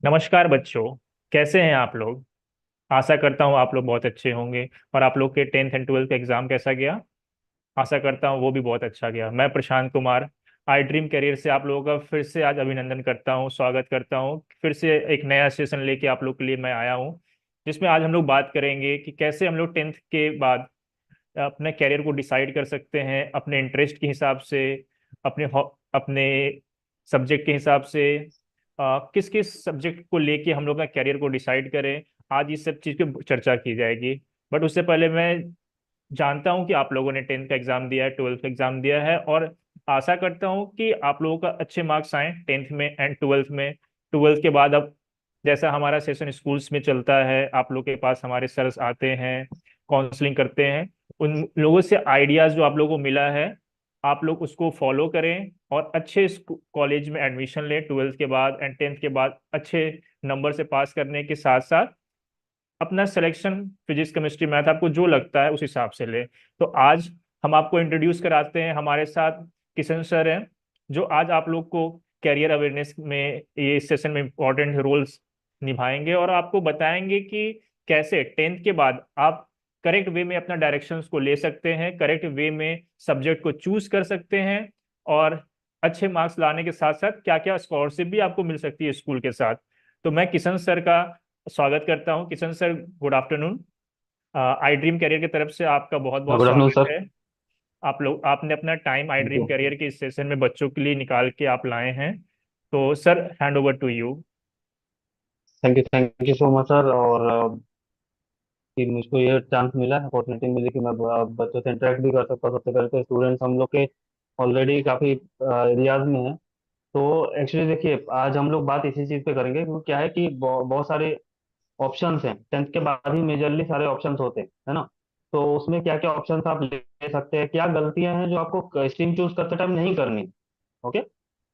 नमस्कार बच्चों। कैसे हैं आप लोग? आशा करता हूँ आप लोग बहुत अच्छे होंगे। और आप लोग के 10th एंड 12th का एग्जाम कैसा गया? आशा करता हूँ वो भी बहुत अच्छा गया। मैं प्रशांत कुमार आई ड्रीम करियर से आप लोगों का फिर से आज अभिनंदन करता हूँ, स्वागत करता हूँ। फिर से एक नया सेशन लेके आप लोग के लिए मैं आया हूँ, जिसमें आज हम लोग बात करेंगे कि कैसे हम लोग 10th के बाद अपने कैरियर को डिसाइड कर सकते हैं अपने इंटरेस्ट के हिसाब से, अपने सब्जेक्ट के हिसाब से। किस किस सब्जेक्ट को लेके हम लोग का कैरियर को डिसाइड करें, आज इस सब चीज़ पे चर्चा की जाएगी। बट उससे पहले मैं जानता हूं कि आप लोगों ने 10th का एग्जाम दिया है, 12th का एग्जाम दिया है, और आशा करता हूं कि आप लोगों का अच्छे मार्क्स आए 10th में एंड 12th में। 12th के बाद अब जैसा हमारा सेशन स्कूल्स में चलता है, आप लोग के पास हमारे सर्स आते हैं, काउंसलिंग करते हैं। उन लोगों से आइडियाज जो आप लोगों को मिला है, आप लोग उसको फॉलो करें और अच्छे कॉलेज में एडमिशन लें 12th के बाद एंड 10th के बाद। अच्छे नंबर से पास करने के साथ साथ अपना सिलेक्शन फिजिक्स केमिस्ट्री मैथ आपको जो लगता है उस हिसाब से ले। तो आज हम आपको इंट्रोड्यूस कराते हैं, हमारे साथ किशन सर हैं, जो आज आप लोग को कैरियर अवेयरनेस में ये सेशन में इंपॉर्टेंट रोल्स निभाएंगे और आपको बताएंगे कि कैसे 10th के बाद आप करेक्ट वे में अपना डायरेक्शंस को ले सकते हैं, करेक्ट वे में सब्जेक्ट को चूज कर सकते हैं, और अच्छे मार्क्स लाने के साथ साथ क्या क्या स्कॉलरशिप भी आपको मिल सकती है स्कूल के साथ। तो मैं किशन सर का स्वागत करता हूं। Kishan sir, good afternoon. आई ड्रीम करियर की तरफ से आपका बहुत बहुत गुड आफ्टरनून स्वागत सर। है। आपने अपना time I thank dream you. Career के इस सेशन में बच्चों के लिए निकाल के आप लाए हैं। तो sir, hand over to you. Thank you so much sir. और कि मुझको ये चांस मिला, अपॉर्चुनिटी मिली कि मैं बच्चों से इंटरेक्ट भी कर सकता हूँ। सबसे पहले तो स्टूडेंट्स हम लोग के ऑलरेडी काफ़ी एरियाज में हैं। तो एक्चुअली देखिए, आज हम लोग बात इसी चीज़ पे करेंगे, क्योंकि क्या है कि बहुत सारे ऑप्शंस हैं। 10th के बाद ही मेजरली सारे ऑप्शंस होते हैं, है ना। तो उसमें क्या क्या ऑप्शंस आप ले सकते हैं, क्या गलतियां हैं जो आपको स्ट्रीम चूज करते टाइम नहीं करनी। ओके।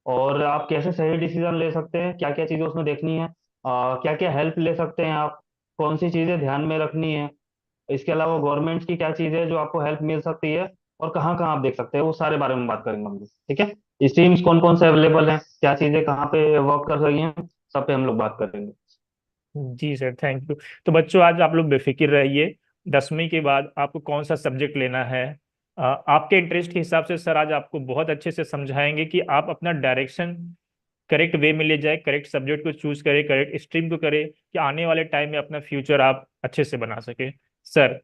और आप कैसे सही डिसीजन ले सकते हैं, क्या क्या चीज़ें उसमें देखनी है, क्या क्या हेल्प ले सकते हैं आप, कौन सी चीज़ें ध्यान में रखनी है। इसके अलावा गवर्नमेंट की क्या चीज़ें हैं जो आपको हेल्प मिल सकती है, और कहाँ कहाँ आप देख सकते हैं, वो सारे बारे में बात करेंगे हम लोग। ठीक है, स्ट्रीम्स कौन कौन से अवेलेबल हैं, क्या चीज़ें कहाँ पे वर्क कर रही हैं, सब पे हम लोग बात करेंगे। जी सर, थैंक यू। तो बच्चों, आज आप लोग बेफिक्र रहिए। 10वीं के बाद आपको कौन सा सब्जेक्ट लेना है, आपके इंटरेस्ट के हिसाब से सर आज आपको बहुत अच्छे से समझाएंगे कि आप अपना डायरेक्शन करेक्ट वे में ले जाए, करेक्ट सब्जेक्ट को चूज करे, करेक्ट स्ट्रीम को करे, कि आने वाले टाइम में अपना फ्यूचर आप अच्छे से बना सके। सर।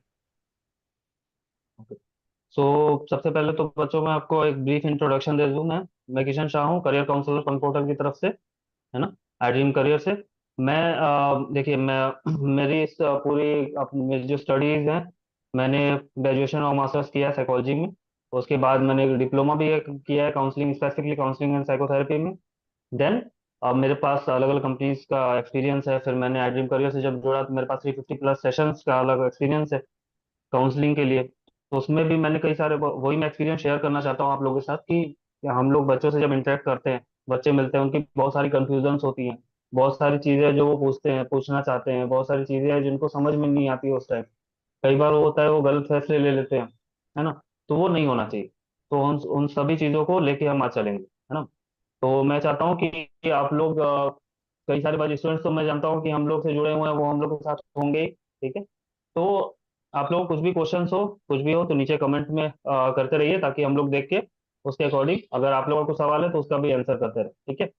सो सबसे पहले तो बच्चों मैं आपको एक ब्रीफ इंट्रोडक्शन दे दूं। मैं किशन शाह हूँ, करियर काउंसलर फन पोर्टल की तरफ से, है ना, आई ड्रीम करियर से। मैं देखिए, मैं मेरी इस मेरी जो स्टडीज हैं, मैंने ग्रेजुएशन और मास्टर्स किया है साइकोलॉजी में। उसके बाद मैंने डिप्लोमा भी किया है counselling, specifically counselling and psychotherapy में। देन अब मेरे पास अलग अलग कंपनीज का एक्सपीरियंस है। फिर मैंने आई ड्रीम करियर से जब जुड़ा तो मेरे पास 350 प्लस सेशंस का अलग एक्सपीरियंस है काउंसलिंग के लिए। तो उसमें भी मैंने कई सारे वही मैं एक्सपीरियंस शेयर करना चाहता हूँ आप लोगों के साथ कि हम लोग बच्चों से जब इंटरेक्ट करते हैं, बच्चे मिलते हैं, उनकी बहुत सारी कंफ्यूजन्स होती हैं, बहुत सारी चीज़ें जो वो पूछते हैं, पूछना चाहते हैं, बहुत सारी चीज़ें हैं जिनको समझ में नहीं आती है उस टाइम। कई बार वो होता है वो गलत फैसले ले लेते हैं, है ना। तो वो नहीं होना चाहिए। तो उन उन सभी चीज़ों को लेके हम आज चलेंगे, है ना। तो मैं चाहता हूँ कि आप लोग कई सारे बार स्टूडेंट्स तो मैं जानता हूँ कि हम लोग से जुड़े हुए हैं, वो हम लोग के साथ होंगे ही। ठीक है। तो आप लोग कुछ भी क्वेश्चंस हो, कुछ भी हो, तो नीचे कमेंट में करते रहिए, ताकि हम लोग देख के उसके अकॉर्डिंग अगर आप लोगों को सवाल है तो उसका भी आंसर करते रहे। ठीक है।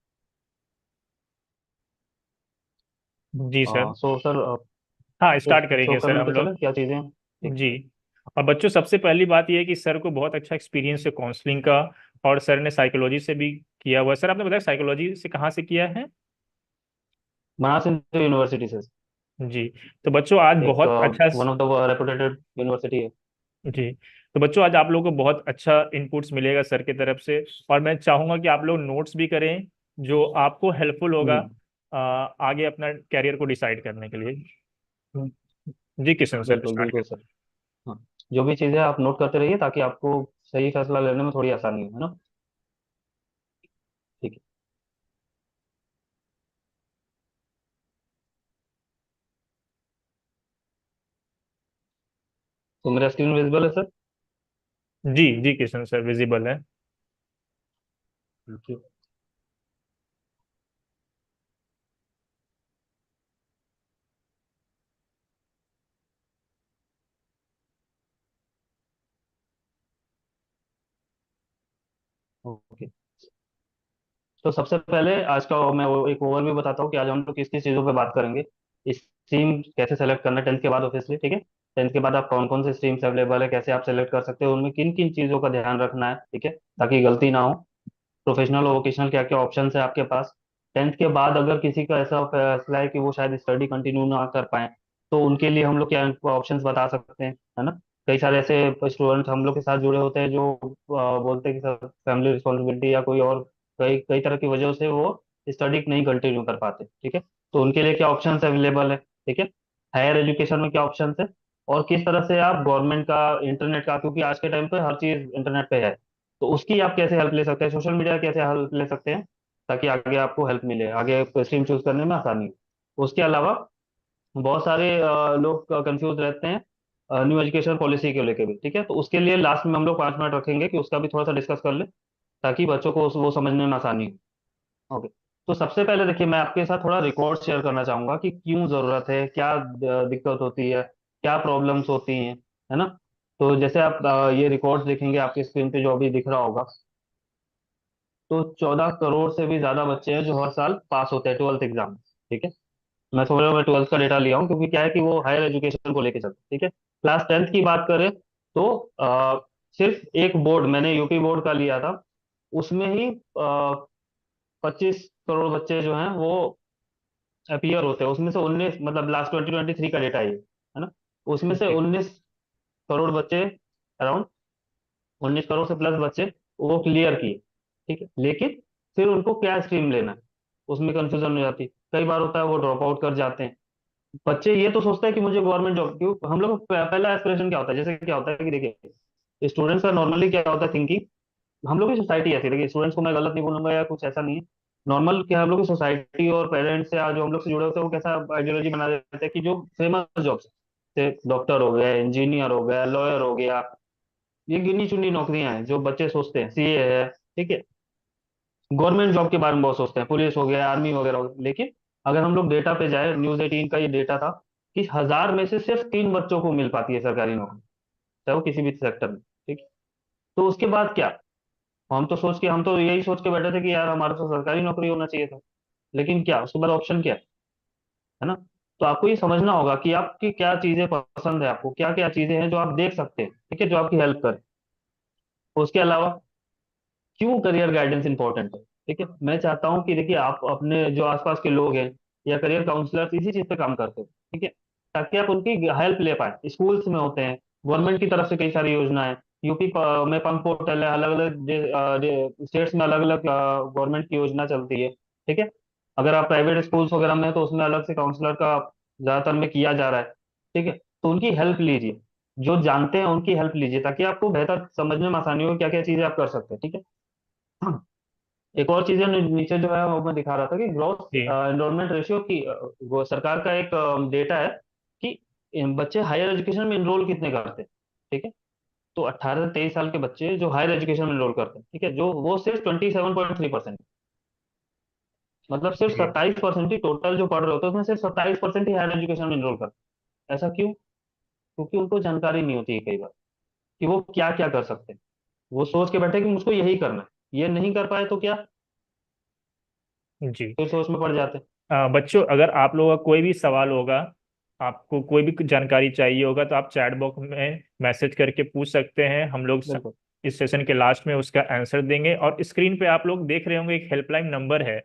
जी सर। सो सर, हाँ, स्टार्ट करेंगे शो सर करने हम पे लोग। चले क्या चीज़ें हैं। ठीक। जी। और बच्चों, सबसे पहली बात यह है कि सर को बहुत अच्छा एक्सपीरियंस है काउंसलिंग का, और सर ने साइकोलॉजी से भी किया हुआ है। सर, आपने बताया साइकोलॉजी से कहाँ से किया है? बनारस हिंदू यूनिवर्सिटी से। जी। तो बच्चों आज एक बहुत अच्छा। One of the reputed university है। जी। तो बच्चों, आज आप लोगों को बहुत अच्छा इनपुट्स मिलेगा सर की तरफ से, और मैं चाहूंगा कि आप लोग नोट्स भी करें, जो आपको हेल्पफुल होगा हम्म। आगे अपना कैरियर को डिसाइड करने के लिए। जी किशन सर, बिल्कुल स्टार्ट बिल्कुल करें। सर। हाँ, जो भी चीज़ें आप नोट करते रहिए ताकि आपको सही फैसला लेने में थोड़ी आसानी हो, है ना। ठीक है। तो मेरा स्क्रीन विजिबल है सर। जी जी किशन सर, विजिबल है। Thank you. ओके। तो सबसे पहले आज का मैं वो एक ओवरव्यू बताता हूँ कि आज हम लोग किस किस चीज़ों पे बात करेंगे। स्ट्रीम कैसे सेलेक्ट करना है टेंथ के बाद, ऑब्वियसली, ठीक है। टेंथ के बाद आप कौन कौन से स्ट्रीम्स अवेलेबल है, कैसे आप सेलेक्ट कर सकते हो, उनमें किन किन चीज़ों का ध्यान रखना है, ठीक है, ताकि गलती ना हो। प्रोफेशनल और वोकेशनल क्या क्या ऑप्शन है आपके पास। टेंथ के बाद अगर किसी का ऐसा फैसला है कि वो शायद स्टडी कंटिन्यू ना कर पाए, तो उनके लिए हम लोग क्या ऑप्शंस बता सकते हैं, है ना। कई सारे ऐसे स्टूडेंट हम लोग के साथ जुड़े होते हैं जो बोलते हैं कि सर फैमिली रिस्पॉन्सिबिलिटी या कोई और कई कई तरह की वजह से वो स्टडी नहीं कंटिन्यू कर पाते, ठीक है। तो उनके लिए क्या ऑप्शंस अवेलेबल है, ठीक है। हायर एजुकेशन में क्या ऑप्शंस है, और किस तरह से आप गवर्नमेंट का, इंटरनेट का, क्योंकि आज के टाइम पे हर चीज़ इंटरनेट पे है, तो उसकी आप कैसे हेल्प ले सकते हैं, सोशल मीडिया कैसे हेल्प ले सकते हैं, ताकि आगे आपको हेल्प मिले, आगे स्ट्रीम चूज करने में आसानी हो। उसके अलावा बहुत सारे लोग कंफ्यूज रहते हैं न्यू एजुकेशन पॉलिसी को लेके भी, ठीक है। तो उसके लिए लास्ट में हम लोग 5 मिनट रखेंगे कि उसका भी थोड़ा सा डिस्कस कर ले, ताकि बच्चों को वो समझने में आसानी हो। ओके। तो सबसे पहले देखिए, मैं आपके साथ थोड़ा रिकॉर्ड शेयर करना चाहूंगा कि क्यों जरूरत है, क्या दिक्कत होती है, क्या प्रॉब्लम्स होती हैं, है ना। तो जैसे आप ये रिकॉर्ड्स देखेंगे आपकी स्क्रीन पे जो अभी दिख रहा होगा, तो 14 करोड़ से भी ज्यादा बच्चे हैं जो हर साल पास होते हैं ट्वेल्थ एग्जाम, ठीक है। मैं ट्वेल्थ का डेटा लिया हूँ, क्योंकि क्या है कि वो हायर एजुकेशन को लेके चलते, ठीक है। क्लास टेंथ की बात करें तो सिर्फ एक बोर्ड मैंने यूपी बोर्ड का लिया था, उसमें ही 25 करोड़ बच्चे जो हैं वो अपीयर होते हैं, उसमें से 19, मतलब लास्ट 2023 का डेटा है ना। उसमें से जी 19 करोड़ बच्चे, अराउंड 19 करोड़ से प्लस बच्चे वो क्लियर किए, ठीक है। लेकिन फिर उनको क्या स्ट्रीम लेना है, उसमें कंफ्यूजन हो जाती है, कई बार होता है वो ड्रॉप आउट कर जाते हैं। बच्चे ये तो सोचते हैं कि मुझे गवर्नमेंट जॉब, क्यों हम लोग का पहला एस्पिरेशन क्या होता है, जैसे क्या होता है कि देखिए स्टूडेंट्स का नॉर्मली क्या होता है थिंकिंग, हम लोग की सोसाइटी ऐसी है, देखिए स्टूडेंट्स को मैं गलत नहीं बोलूंगा या कुछ ऐसा नहीं है, नॉर्मल क्या हम लोग की सोसाइटी और पेरेंट्स या जो हम लोग से जुड़े होते हैं वो कैसा आइडियोलॉजी बना देते हैं कि जो फेमस जॉब्स, जैसे डॉक्टर हो गया, इंजीनियर हो गया, लॉयर हो गया, ये गिनी चुनी नौकरियां हैं जो बच्चे सोचते हैं, सीए है, ठीक है। गवर्नमेंट जॉब के बारे में बहुत सोचते हैं, पुलिस हो गया, आर्मी वगैरह हो गया। लेकिन अगर हम लोग डेटा पे जाए, न्यूज़ 18 का ये डेटा था कि 1000 में से सिर्फ 3 बच्चों को मिल पाती है सरकारी नौकरी, चाहे वो किसी भी सेक्टर में, ठीक है। तो उसके बाद क्या, हम तो यही सोच के बैठे थे कि यार हमारा तो सरकारी नौकरी होना चाहिए था। लेकिन क्या उसके बाद ऑप्शन क्या है ना। तो आपको ये समझना होगा कि आपकी क्या चीजें पसंद है, आपको क्या क्या चीजें हैं जो आप देख सकते हैं, ठीक है, जो आपकी हेल्प करें। उसके अलावा क्यों करियर गाइडेंस इंपॉर्टेंट है, ठीक है। मैं चाहता हूँ कि देखिए आप अपने जो आसपास के लोग हैं या करियर काउंसलर इसी चीज पे काम करते हैं, ठीक है, ताकि आप उनकी हेल्प ले पाए। स्कूल्स में होते हैं, गवर्नमेंट की तरफ से कई सारी योजनाएं, यूपी में पंप पोर्टल है, अलग अलग स्टेट्स में अलग अलग गवर्नमेंट की योजना चलती है, ठीक है। अगर आप प्राइवेट स्कूल्स वगैरह में हैं, तो उसमें अलग से काउंसलर का ज्यादातर में किया जा रहा है, ठीक है। तो उनकी हेल्प लीजिए, जो जानते हैं उनकी हेल्प लीजिए, ताकि आपको बेहतर समझने में आसानी हो क्या क्या चीजें आप कर सकते हैं, ठीक है। हाँ, एक और चीज है नीचे जो है वो मैं दिखा रहा था कि ग्रॉस जी एनरोलमेंट रेशियो की वो सरकार का एक डेटा है कि बच्चे हायर एजुकेशन में इनरोल कितने करते हैं, ठीक है। तो 18 से 23 साल के बच्चे जो हायर एजुकेशन में इनरोल करते हैं, ठीक है, जो वो सिर्फ 27.3%, मतलब सिर्फ जी 27% ही टोटल जो पढ़ रहे होते हैं उसमें सिर्फ 27% ही हायर एजुकेशन में इनरोल करते हैं। ऐसा क्यों? क्योंकि उनको जानकारी नहीं होती है कई बार कि वो क्या क्या कर सकते हैं। वो सोच के बैठे कि मुझको यही करना है, ये नहीं कर पाए तो क्या, जी। फिर सोच में पड़ जाते हैं। बच्चों, अगर आप लोगों का कोई भी सवाल होगा, आपको कोई भी जानकारी चाहिए होगा, तो आप चैट बॉक्स में मैसेज करके पूछ सकते हैं। हम लोग बिल्कुल। इस सेशन के लास्ट में उसका आंसर देंगे। और स्क्रीन पे आप लोग देख रहे होंगे एक हेल्पलाइन नंबर है।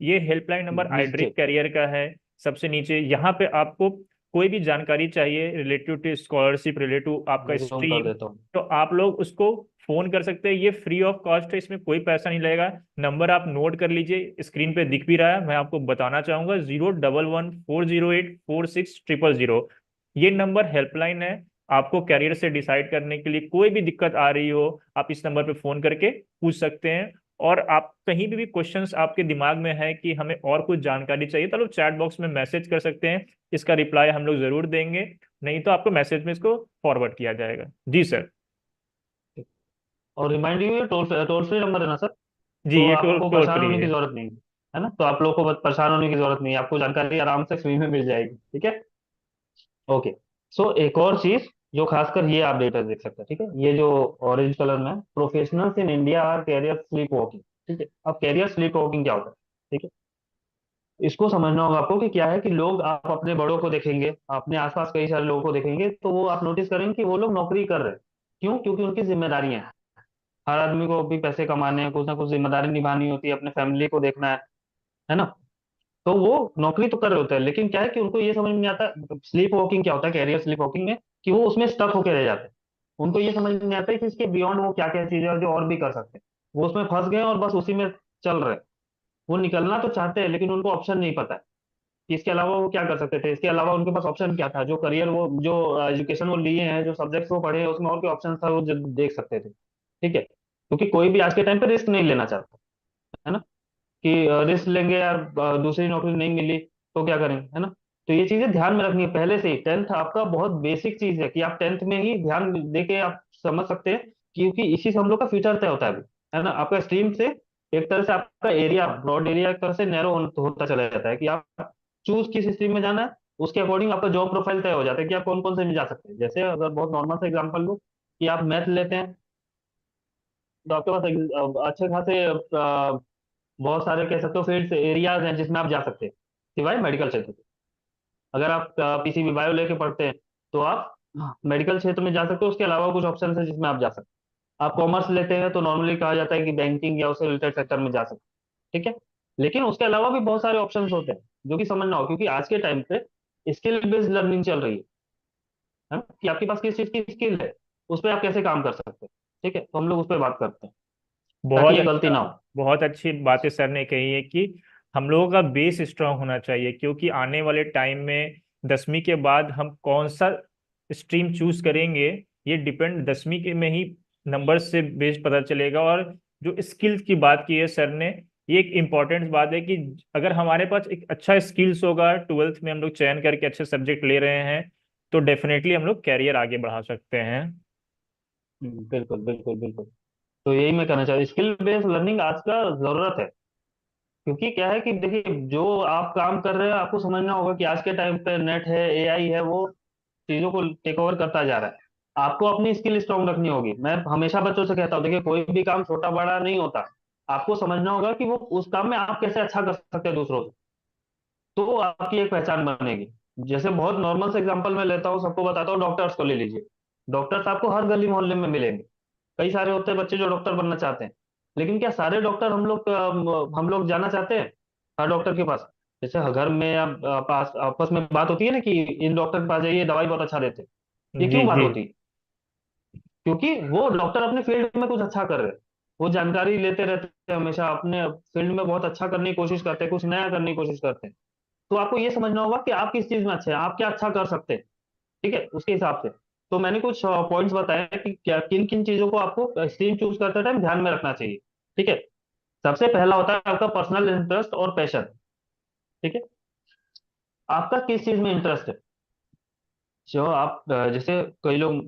ये हेल्पलाइन नंबर आईड्रिक निश्चित। करियर का है। सबसे नीचे यहाँ पे आपको कोई भी जानकारी चाहिए related to scholarship, related to आपका मैं जूम कर स्ट्रीम, देता हूँ। तो आप लोग उसको फोन कर सकते हैं। ये फ्री ऑफ कॉस्ट है, इसमें कोई पैसा नहीं लगेगा। नंबर आप नोट कर लीजिए, स्क्रीन पे दिख भी रहा है। मैं आपको बताना चाहूंगा, 011-408-4600। ये नंबर हेल्पलाइन है। आपको कैरियर से डिसाइड करने के लिए कोई भी दिक्कत आ रही हो, आप इस नंबर पे फोन करके पूछ सकते हैं। और आप कहीं भी क्वेश्चंस आपके दिमाग में है कि हमें और कुछ जानकारी चाहिए, तो लोग चैट बॉक्स में मैसेज कर सकते हैं। इसका रिप्लाई हम लोग जरूर देंगे। नहीं तो आपको मैसेज में इसको फॉरवर्ड किया जाएगा। जी सर। और रिमाइंड यू, ये टोल फ्री नंबर है ना सर। जी तो ये टोल आपको टोल परेशान फ्री होने की है। जरूरत नहीं है ना, तो आप लोगों को बस परेशान होने की जरूरत नहीं है, आपको जानकारी आराम से फ्री में मिल जाएगी, ठीक है। ओके। सो एक और चीज जो खासकर ये आप डेटा देख सकते हैं, ठीक है, ये जो ऑरेंज कलर में, professionals in India are career sleep walking. ठीक है, अब कैरियर स्लीप वॉकिंग क्या होता है? ठीक है, इसको समझना होगा आपको कि क्या है, कि लोग, आप अपने बड़ों को देखेंगे, अपने आसपास कई सारे लोगों को देखेंगे, तो वो आप नोटिस करेंगे कि वो लोग नौकरी कर रहे हैं। क्यों? क्योंकि उनकी जिम्मेदारियां हैं। हर आदमी को भी पैसे कमाने हैं, कुछ ना कुछ जिम्मेदारी निभानी होती है, अपने फैमिली को देखना है ना। तो वो नौकरी तो कर रहे होते हैं, लेकिन क्या है कि उनको ये समझ में नहीं आता स्लीप वॉकिंग क्या होता है, कैरियर स्लीप वॉकिंग में, कि वो उसमें स्टक होकर रह जाते हैं। उनको ये समझ में नहीं आता है कि इसके बियॉन्ड वो क्या क्या चीजें हैं जो और भी कर सकते हैं। वो उसमें फंस गए और बस उसी में चल रहे हैं। वो निकलना तो चाहते हैं, लेकिन उनको ऑप्शन नहीं पता है कि इसके अलावा वो क्या कर सकते थे, इसके अलावा उनके पास ऑप्शन क्या था, जो करियर वो, जो एजुकेशन वो लिए हैं, जो सब्जेक्ट्स वो पढ़े हैं, उसमें और क्या ऑप्शन था वो देख सकते थे। ठीक है, क्योंकि कोई भी आज के टाइम पे रिस्क नहीं लेना चाहता, है ना, कि रिस्क लेंगे यार, दूसरी नौकरी नहीं मिली तो क्या करेंगे, है ना। तो ये चीजें ध्यान में रखनी है पहले से ही। टेंथ आपका बहुत बेसिक चीज है, कि आप टेंथ में ही ध्यान दे के आप समझ सकते हैं, क्योंकि इसी से हम लोग का फ्यूचर तय होता है अभी, है ना। आपका स्ट्रीम से एक तरह से आपका एरिया, ब्रॉड एरिया एक तरह से नैरो होता चला जाता है, कि आप चूज किस स्ट्रीम में जाना है, उसके अकॉर्डिंग आपका जॉब प्रोफाइल तय हो जाता है कि आप कौन कौन से में जा सकते हैं। जैसे अगर बहुत नॉर्मल सा एग्जांपल लूँ, कि आप मैथ लेते हैं, तो आपके पास अच्छे खासे बहुत सारे कह सकते हो फील्ड्स एरियाज हैं जिसमें आप जा सकते हैं, सिवाय मेडिकल क्षेत्र के। अगर आप पीसीबी बायो लेके पढ़ते हैं, तो आप मेडिकल क्षेत्र में जा सकते हो, उसके अलावा कुछ ऑप्शन है जिसमें आप जा सकते हैं। आप कॉमर्स लेते हैं तो नॉर्मली कहा जाता है कि बैंकिंग या उससे रिलेटेड सेक्टर में जा सकते हैं। ठीक है, लेकिन उसके अलावा भी बहुत सारे ऑप्शन होते हैं जो कि समझना हो, क्योंकि आज के टाइम पे स्किल बेस्ड लर्निंग चल रही है ना, कि आपके पास किस चीज की स्किल है, उस पर आप कैसे काम कर सकते हैं। ठीक है, तो हम लोग उस पर बात करते हैं, ताकि बहुत ये गलती अच्छा। ना हो। बहुत अच्छी बातें सर ने कही है कि हम लोगों का बेस स्ट्रांग होना चाहिए, क्योंकि आने वाले टाइम में 10वीं के बाद हम कौन सा स्ट्रीम चूज करेंगे, ये डिपेंड 10वीं के में ही नंबर से बेस पता चलेगा। और जो स्किल्स की बात की है सर ने, ये एक इम्पॉर्टेंट बात है कि अगर हमारे पास एक अच्छा स्किल्स होगा, 12th में हम लोग चयन करके अच्छे सब्जेक्ट ले रहे हैं, तो डेफिनेटली हम लोग कैरियर आगे बढ़ा सकते हैं। बिल्कुल बिल्कुल बिल्कुल। तो यही मैं कहना चाह रहा हूँ, स्किल बेस्ड लर्निंग आज का जरूरत है। क्योंकि क्या है कि देखिए, जो आप काम कर रहे हैं, आपको समझना होगा कि आज के टाइम पे नेट है, एआई है, वो चीजों को टेक ओवर करता जा रहा है। आपको अपनी स्किल स्ट्रांग रखनी होगी। मैं हमेशा बच्चों से कहता हूँ, देखिए कोई भी काम छोटा बड़ा नहीं होता। आपको समझना होगा कि वो उस काम में आप कैसे अच्छा कर सकते हैं दूसरों से, तो आपकी एक पहचान बनेगी। जैसे बहुत नॉर्मल से एग्जांपल मैं लेता हूँ, सबको बताता हूँ, डॉक्टर्स को ले लीजिए। डॉक्टर्स आपको हर गली मोहल्ले में मिलेंगे। कई सारे होते हैं बच्चे जो डॉक्टर बनना चाहते हैं, लेकिन क्या सारे डॉक्टर हम लोग जाना चाहते हैं हर डॉक्टर के पास? जैसे घर में पास आपस में बात होती है ना, कि इन डॉक्टर के पास जाइए, दवाई बहुत अच्छा देते हैं। ये जी क्यों बात जी। होती है? क्योंकि वो डॉक्टर अपने फील्ड में कुछ अच्छा कर रहे हैं। वो जानकारी लेते रहते हैं, हमेशा अपने फील्ड में बहुत अच्छा करने की कोशिश करते हैं, कुछ नया करने की कोशिश करते हैं। तो आपको ये समझना होगा कि आप किस चीज में अच्छे हैं, आप क्या अच्छा कर सकते हैं। ठीक है, उसके हिसाब से। तो मैंने कुछ पॉइंट्स बताए हैं कि क्या, किन किन चीजों को आपको स्ट्रीम चूज करते टाइम ध्यान में रखना चाहिए। ठीक है, सबसे पहला होता है आपका पर्सनल इंटरेस्ट और पैशन। ठीक है, आपका किस चीज में इंटरेस्ट है। जो आप जैसे कई लोग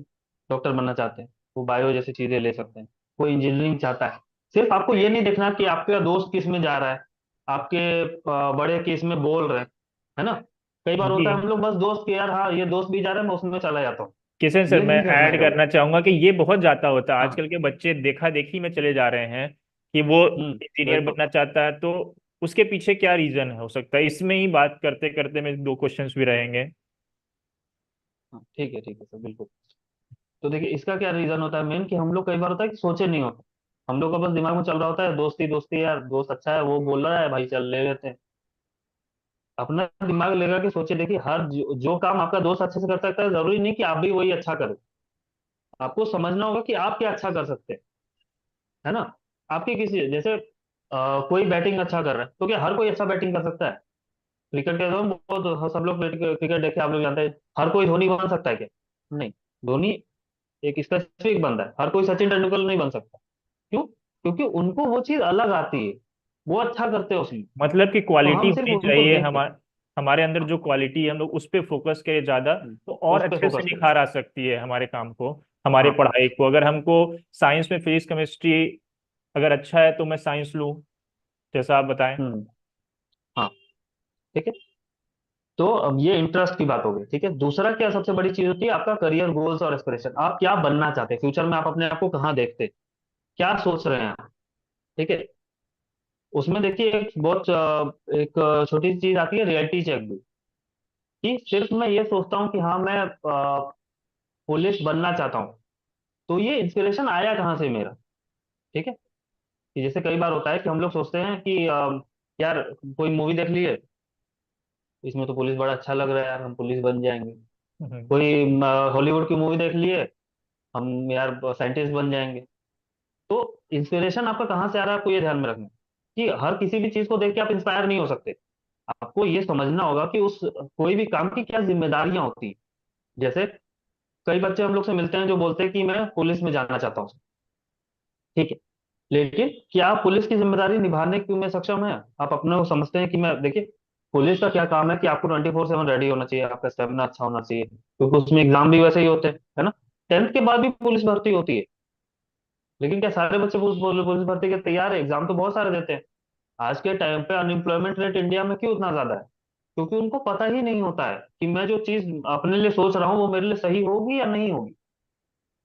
डॉक्टर बनना चाहते हैं, वो बायो जैसी चीजें ले सकते हैं। कोई इंजीनियरिंग चाहता है। सिर्फ आपको ये नहीं देखना कि आपका दोस्त किस में जा रहा है, आपके बड़े किस में बोल रहे हैं, है ना। कई बार जी होता है हम लोग बस दोस्त के, यार हाँ ये दोस्त भी जा रहा है, मैं उसमें चला जाता हूँ। किशन सर, ये मैं नहीं करना ऐड है कभी। करना चाहूंगा कि ये बहुत ज्यादा होता है, हाँ। आजकल के बच्चे देखा देखी में चले जा रहे हैं कि वो इंजीनियर बिल्कुल। बनना चाहता है, तो उसके पीछे क्या रीजन हो सकता है, इसमें ही बात करते करते में दो क्वेश्चंस भी रहेंगे। हाँ, ठीक है सर, बिल्कुल। तो देखिए, इसका क्या रीजन होता है मेन, कि हम लोग कई बार होता है कि सोचे नहीं होते। हम लोग का बस दिमाग में चल रहा होता है, दोस्ती दोस्ती, यार दोस्त अच्छा है, वो बोल रहा है भाई, चल ले लेते हैं। अपना दिमाग लगा के सोचे, देखिए हर जो काम आपका दोस्त अच्छे से कर सकता है, जरूरी नहीं कि आप भी वही अच्छा करें। आपको समझना होगा कि आप क्या अच्छा कर सकते हैं, है ना। आपके किसी जैसे कोई बैटिंग अच्छा कर रहा है, तो क्या हर कोई अच्छा बैटिंग कर सकता है? क्रिकेट के तो बहुत सब लोग क्रिकेट देखे, आप लोग जानते हैं। हर कोई धोनी बन सकता है क्या? नहीं। धोनी एक स्पेसिफिक बंदा है, हर कोई सचिन तेंदुलकर नहीं बन सकता। क्यों? क्योंकि उनको वो चीज अलग आती है, वो अच्छा करते हैं उसमें। मतलब कि तो क्वालिटी हम सिर्फ होनी उनको चाहिए, देख के हमारे अंदर जो क्वालिटी है हम लोग उस पर फोकस करें ज्यादा, तो और उस पर अच्छे से फोकस करें। निखार आ सकती है हमारे काम को, हमारे हाँ। पढ़ाई को। अगर हमको साइंस में फिजिक्स केमिस्ट्री अगर अच्छा है तो मैं साइंस लूँ, जैसा आप बताएं। हम्म। हाँ। ठीक है। तो अब ये इंटरेस्ट की बात हो गई, ठीक है। दूसरा क्या सबसे बड़ी चीज होती है, आपका करियर गोल्स और एस्पिरेशन। आप क्या बनना चाहते हैं फ्यूचर में, आप अपने आप को कहाँ देखते हैं, क्या सोच रहे हैं आप, ठीक है। उसमें देखिए एक बहुत एक छोटी सी चीज आती है, रियलिटी चेक भी, कि सिर्फ मैं ये सोचता हूँ कि हाँ मैं पुलिस बनना चाहता हूँ, तो ये इंस्पिरेशन आया कहाँ से मेरा, ठीक है। कि जैसे कई बार होता है कि हम लोग सोचते हैं कि यार कोई मूवी देख लिए, इसमें तो पुलिस बड़ा अच्छा लग रहा है यार, हम पुलिस बन जाएंगे। हम्म। कोई हॉलीवुड की मूवी देख लिए, हम यार साइंटिस्ट बन जाएंगे। तो इंस्पिरेशन आपका कहाँ से आ रहा है, आपको ये ध्यान में रखना है कि हर किसी भी चीज को देख के आप इंस्पायर नहीं हो सकते। आपको ये समझना होगा कि उस कोई भी काम की क्या जिम्मेदारियां होती हैं। जैसे कई बच्चे हम लोग से मिलते हैं जो बोलते हैं कि मैं पुलिस में जाना चाहता हूँ, ठीक है। लेकिन क्या आप पुलिस की जिम्मेदारी निभाने के में सक्षम है? आप अपने को समझते हैं कि मैं, देखिए पुलिस का क्या काम है कि आपको 24/7 रेडी होना चाहिए, आपका स्टेमिना अच्छा होना चाहिए, क्योंकि उसमें एग्जाम भी वैसे ही होते हैं, है ना। 10th के बाद भी पुलिस भर्ती होती है, लेकिन क्या सारे बच्चे पुलिस भर्ती के तैयार है? एग्जाम तो बहुत सारे देते हैं। आज के टाइम पे अनएम्प्लॉयमेंट रेट इंडिया में क्यों इतना ज्यादा है? क्योंकि उनको पता ही नहीं होता है कि मैं जो चीज अपने लिए सोच रहा हूँ वो मेरे लिए सही होगी या नहीं होगी,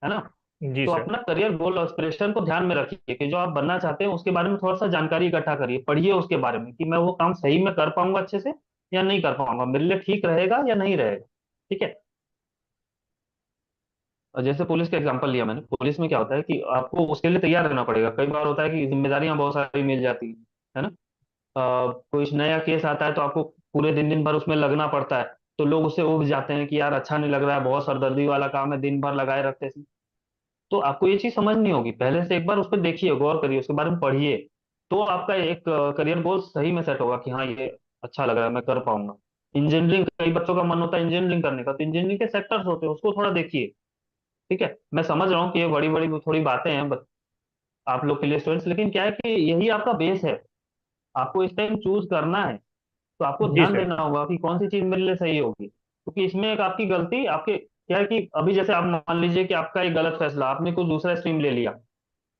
है ना। जी तो सर। अपना करियर गोल और एस्पिरेशन को ध्यान में रखिए कि जो आप बनना चाहते हैं उसके बारे में थोड़ा सा जानकारी इकट्ठा करिए, पढ़िए उसके बारे में कि मैं वो काम सही में कर पाऊंगा अच्छे से या नहीं कर पाऊंगा, मेरे लिए ठीक रहेगा या नहीं रहेगा, ठीक है। और जैसे पुलिस का एग्जांपल लिया मैंने, पुलिस में क्या होता है कि आपको उसके लिए तैयार रहना पड़ेगा। कई बार होता है कि जिम्मेदारियां बहुत सारी मिल जाती है ना। कोई नया केस आता है तो आपको पूरे दिन दिन भर उसमें लगना पड़ता है, तो लोग उससे उब जाते हैं कि यार अच्छा नहीं लग रहा है, बहुत सरदर्दी वाला काम है, दिन भर लगाए रखते हैं। तो आपको ये चीज समझनी होगी, पहले से एक बार उस पर देखिए, गौर करिए, उसके बारे में पढ़िए। तो आपका एक करियर गोल सही में सेट होगा कि हाँ ये अच्छा लग रहा है, मैं कर पाऊंगा। इंजीनियरिंग, कई बच्चों का मन होता है इंजीनियरिंग करने का, तो इंजीनियरिंग के सेक्टर्स होते हैं, उसको थोड़ा देखिए, ठीक है। मैं समझ रहा हूँ कि ये बड़ी बड़ी थोड़ी बातें हैं आप लोग के लिए स्टूडेंट्स, लेकिन क्या है कि यही आपका बेस है, आपको इस टाइम चूज करना है। तो आपको जी ध्यान सर। देना होगा कि कौन सी चीज मेरे लिए सही होगी, क्योंकि इसमें एक आपकी गलती आपके क्या है कि अभी जैसे आप मान लीजिए कि आपका एक गलत फैसला, आपने कुछ दूसरा स्ट्रीम ले लिया,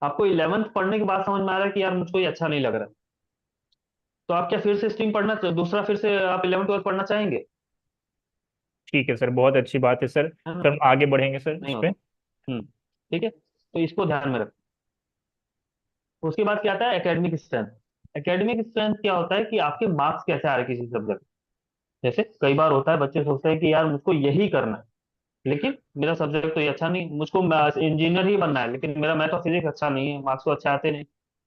आपको 11th पढ़ने के बाद समझ में आ रहा है कि यार मुझको ये अच्छा नहीं लग रहा है, तो आप क्या फिर से स्ट्रीम पढ़ना, दूसरा फिर से आप 11th 12th पढ़ना चाहेंगे? ठीक है सर, बहुत अच्छी बात है सर। है फिर ना, हम आगे बढ़ेंगे सर नहीं इस पे। होता। हम्म, ठीक है, तो इसको ध्यान में रखें। उसके बाद क्या आता है, एकेडमिक स्ट्रेंथ। एकेडमिक स्ट्रेंथ क्या होता है कि आपके मार्क्स कैसे आ रहे हैं किसी सब्जेक्ट। जैसे कई बार होता है बच्चे सोचते हैं कि यार मुझको यही करना है, लेकिन मेरा सब्जेक्ट तो ये अच्छा नहीं, मुझको इंजीनियर ही बनना है, लेकिन मेरा मैथ और फिजिक्स अच्छा नहीं है, मार्क्स तो अच्छे आते नहीं,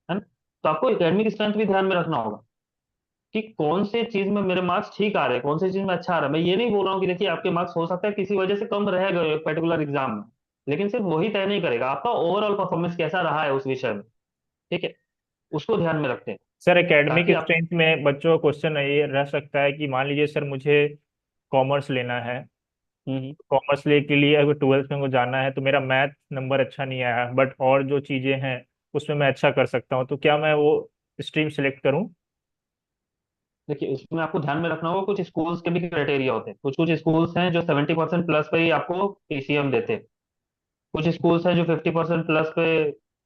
है ना। तो आपको एकेडमिक स्ट्रेंथ भी ध्यान में रखना होगा कि कौन से चीज में मेरे मार्क्स ठीक आ रहे हैं, कौन सी चीज में अच्छा आ रहा है। मैं ये नहीं बोल रहा हूँ कि देखिए आपके मार्क्स हो सकता है किसी वजह से कम रह गए एक पर्टिकुलर एग्जाम में, लेकिन सिर्फ वही तय नहीं करेगा आपका ओवरऑल परफॉर्मेंस कैसा रहा है उस विषय में, ठीक है। उसको ध्यान में रखते हैं सर एकेडमिक ताकि आप। स्ट्रेंथ में बच्चों का क्वेश्चन ये रह सकता है कि मान लीजिए सर मुझे कॉमर्स लेना है। हम्म, कॉमर्स ले के लिए अगर 12th में को जाना है तो मेरा मैथ नंबर अच्छा नहीं आया, बट और जो चीज़ें हैं उसमें मैं अच्छा कर सकता हूँ, तो क्या मैं वो स्ट्रीम सेलेक्ट करूँ? देखिए उसमें आपको ध्यान में रखना होगा, कुछ स्कूल्स के भी क्राइटेरिया होते हैं। कुछ कुछ स्कूल्स हैं जो 70% प्लस पे ही आपको पीसीएम देते हैं, कुछ स्कूल्स हैं जो 50% प्लस पे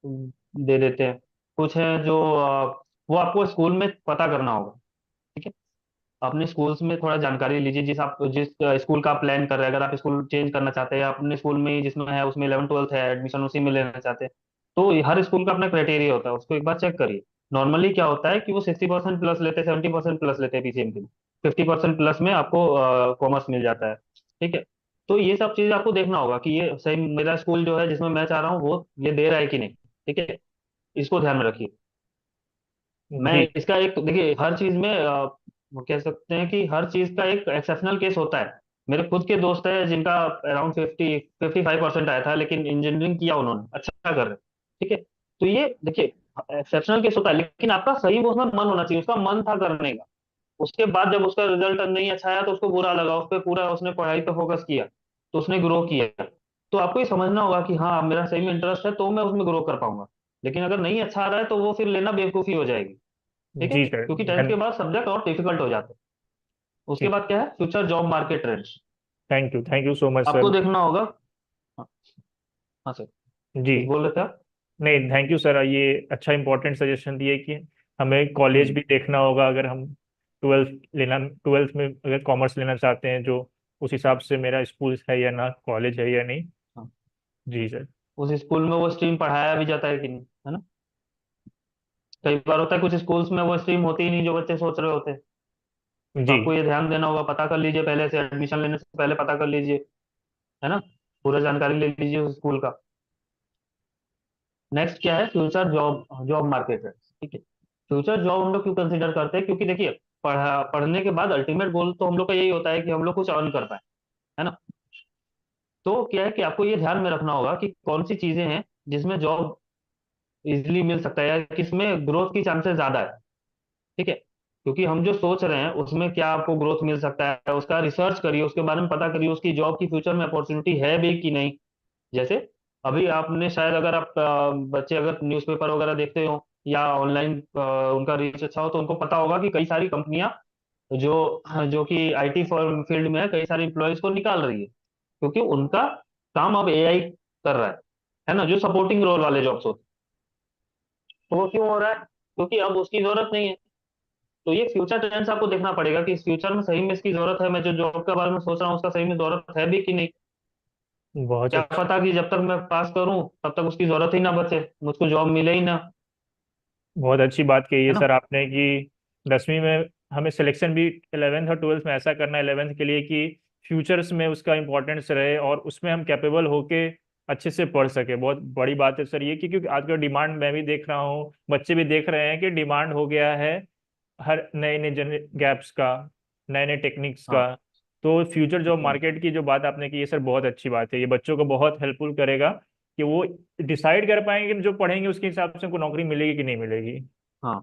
दे देते हैं, कुछ हैं जो वो आपको स्कूल में पता करना होगा, ठीक है। अपने स्कूल्स में थोड़ा जानकारी लीजिए, जिस स्कूल का आप प्लान कर रहे हैं, अगर आप स्कूल चेंज करना चाहते हैं या अपने स्कूल में ही जिसमें है उसमें 11th 12th है एडमिशन उसी में लेना चाहते हैं, तो हर स्कूल का अपना क्राइटेरिया होता है, उसको एक बार चेक करिए। नॉर्मली क्या होता है कि वो 60% प्लस लेते हैं, 70% प्लस लेते हैं पीसीएम के लिए, 50% प्लस में आपको कॉमर्स मिल जाता है, ठीक है। तो ये सब चीजें आपको देखना होगा कि ये सही मेरा स्कूल जो है जिसमें मैं चाह रहा हूँ वो ये दे रहा है कि नहीं, ठीक है। इसको ध्यान में रखिए। मैं जी। इसका एक देखिए हर चीज में वो कह सकते हैं कि हर चीज का एक एक्सेप्शनल केस होता है। मेरे खुद के दोस्त है जिनका अराउंड 55% आया था, लेकिन इंजीनियरिंग किया उन्होंने, अच्छा कर रहे, ठीक है। तो ये देखिए एक्सेप्शनल केस होता है, लेकिन आपका सही वो उसमें मन होना चाहिए, उसका मन था करने का। उसके बाद जब उसका रिजल्ट नहीं अच्छा आया तो उसको बुरा लगा, उस पर पूरा उसने पढ़ाई पे फोकस किया, तो उसने ग्रो किया। तो आपको ये समझना होगा कि हाँ मेरा सही में इंटरेस्ट है तो मैं उसमें ग्रो कर पाऊंगा, लेकिन अगर नहीं अच्छा आ रहा है तो वो फिर लेना बेवकूफी हो जाएगी, ठीक है। जी सर। क्योंकि 10th के बाद सब्जेक्ट और डिफिकल्ट हो जाते हैं। उसके ठीक। बाद क्या है, future job market trends thank you so much आपको सर। देखना होगा। हाँ, हाँ सर, जी। कुछ बोल रहे थे आप? नहीं, थैंक यू सर, ये अच्छा इंपॉर्टेंट सजेशन दिए कि हमें कॉलेज हम्म, भी देखना होगा अगर हम ट्वेल्थ में अगर कॉमर्स लेना चाहते हैं, जो उस हिसाब से मेरा स्कूल है या ना, कॉलेज है या नहीं। हाँ, जी सर। उस स्कूल में वो स्ट्रीम पढ़ाया भी जाता है कि नहीं, है ना। कई बार होता है कुछ स्कूल्स में वो स्ट्रीम होती ही नहीं जो बच्चे सोच रहे होते हैं। तो जी। आपको ये ध्यान देना होगा, पता कर लीजिए पहले से, एडमिशन लेने से पहले पता कर लीजिए, है ना। पूरा जानकारी ले लीजिए उस स्कूल का। नेक्स्ट क्या है, फ्यूचर जॉब जॉब मार्केट है, ठीक है। फ्यूचर जॉब हम लोग क्यों कंसीडर करते हैं, क्योंकि देखिए पढ़ने के बाद अल्टीमेट गोल तो हम लोग का यही होता है कि हम लोग कुछ अर्न कर पाए, है ना। तो क्या है कि आपको ये ध्यान में रखना होगा कि कौन सी चीजें हैं जिसमें जॉब इजिली मिल सकता है या किसमें ग्रोथ की चांसेस ज्यादा है, ठीक है। क्योंकि हम जो सोच रहे हैं उसमें क्या आपको ग्रोथ मिल सकता है, उसका रिसर्च करिए, उसके बारे में पता करिए, उसकी जॉब की फ्यूचर में अपॉर्चुनिटी है भी कि नहीं। जैसे अभी आपने शायद, अगर आप बच्चे अगर न्यूज़पेपर वगैरह देखते हो या ऑनलाइन उनका रीच अच्छा हो, तो उनको पता होगा कि कई सारी कंपनियां जो जो कि आईटी फर्म फील्ड में है, कई सारे इम्प्लॉयज को निकाल रही है, क्योंकि उनका काम अब एआई कर रहा है ना, जो सपोर्टिंग रोल वाले जॉब्स होते हैं। तो वो क्यों हो रहा है, क्योंकि अब उसकी जरूरत नहीं है। तो ये फ्यूचर ट्रेंड्स आपको देखना पड़ेगा कि इस फ्यूचर में सही में इसकी जरूरत है, मैं जो जॉब के बारे में सोच रहा हूँ उसका सही में जरूरत है भी कि नहीं। बहुत क्या अच्छा। पता कि जब तक मैं पास करूं तब तक उसकी जरूरत ही ना बचे, मुझको जॉब मिले ही ना, बहुत अच्छी बात कही है है ना। सर आपने कि 10वीं में हमें सिलेक्शन भी 11th और 12th में ऐसा करना है 11th के लिए कि फ्यूचर्स में उसका इम्पोर्टेंस रहे और उसमें हम कैपेबल होके अच्छे से पढ़ सके। बहुत बड़ी बात है सर ये कि, क्योंकि आजकल डिमांड मैं भी देख रहा हूँ, बच्चे भी देख रहे हैं कि डिमांड हो गया है हर नए नए जन गैप्स का, नए नए टेक्निक्स का। हाँ, तो फ्यूचर जॉब हम्म, मार्केट की जो बात आपने की, ये सर बहुत अच्छी बात है। ये बच्चों को बहुत हेल्पफुल करेगा कि वो डिसाइड कर पाएंगे कि जो पढ़ेंगे उसके हिसाब से उनको नौकरी मिलेगी कि नहीं मिलेगी। हाँ।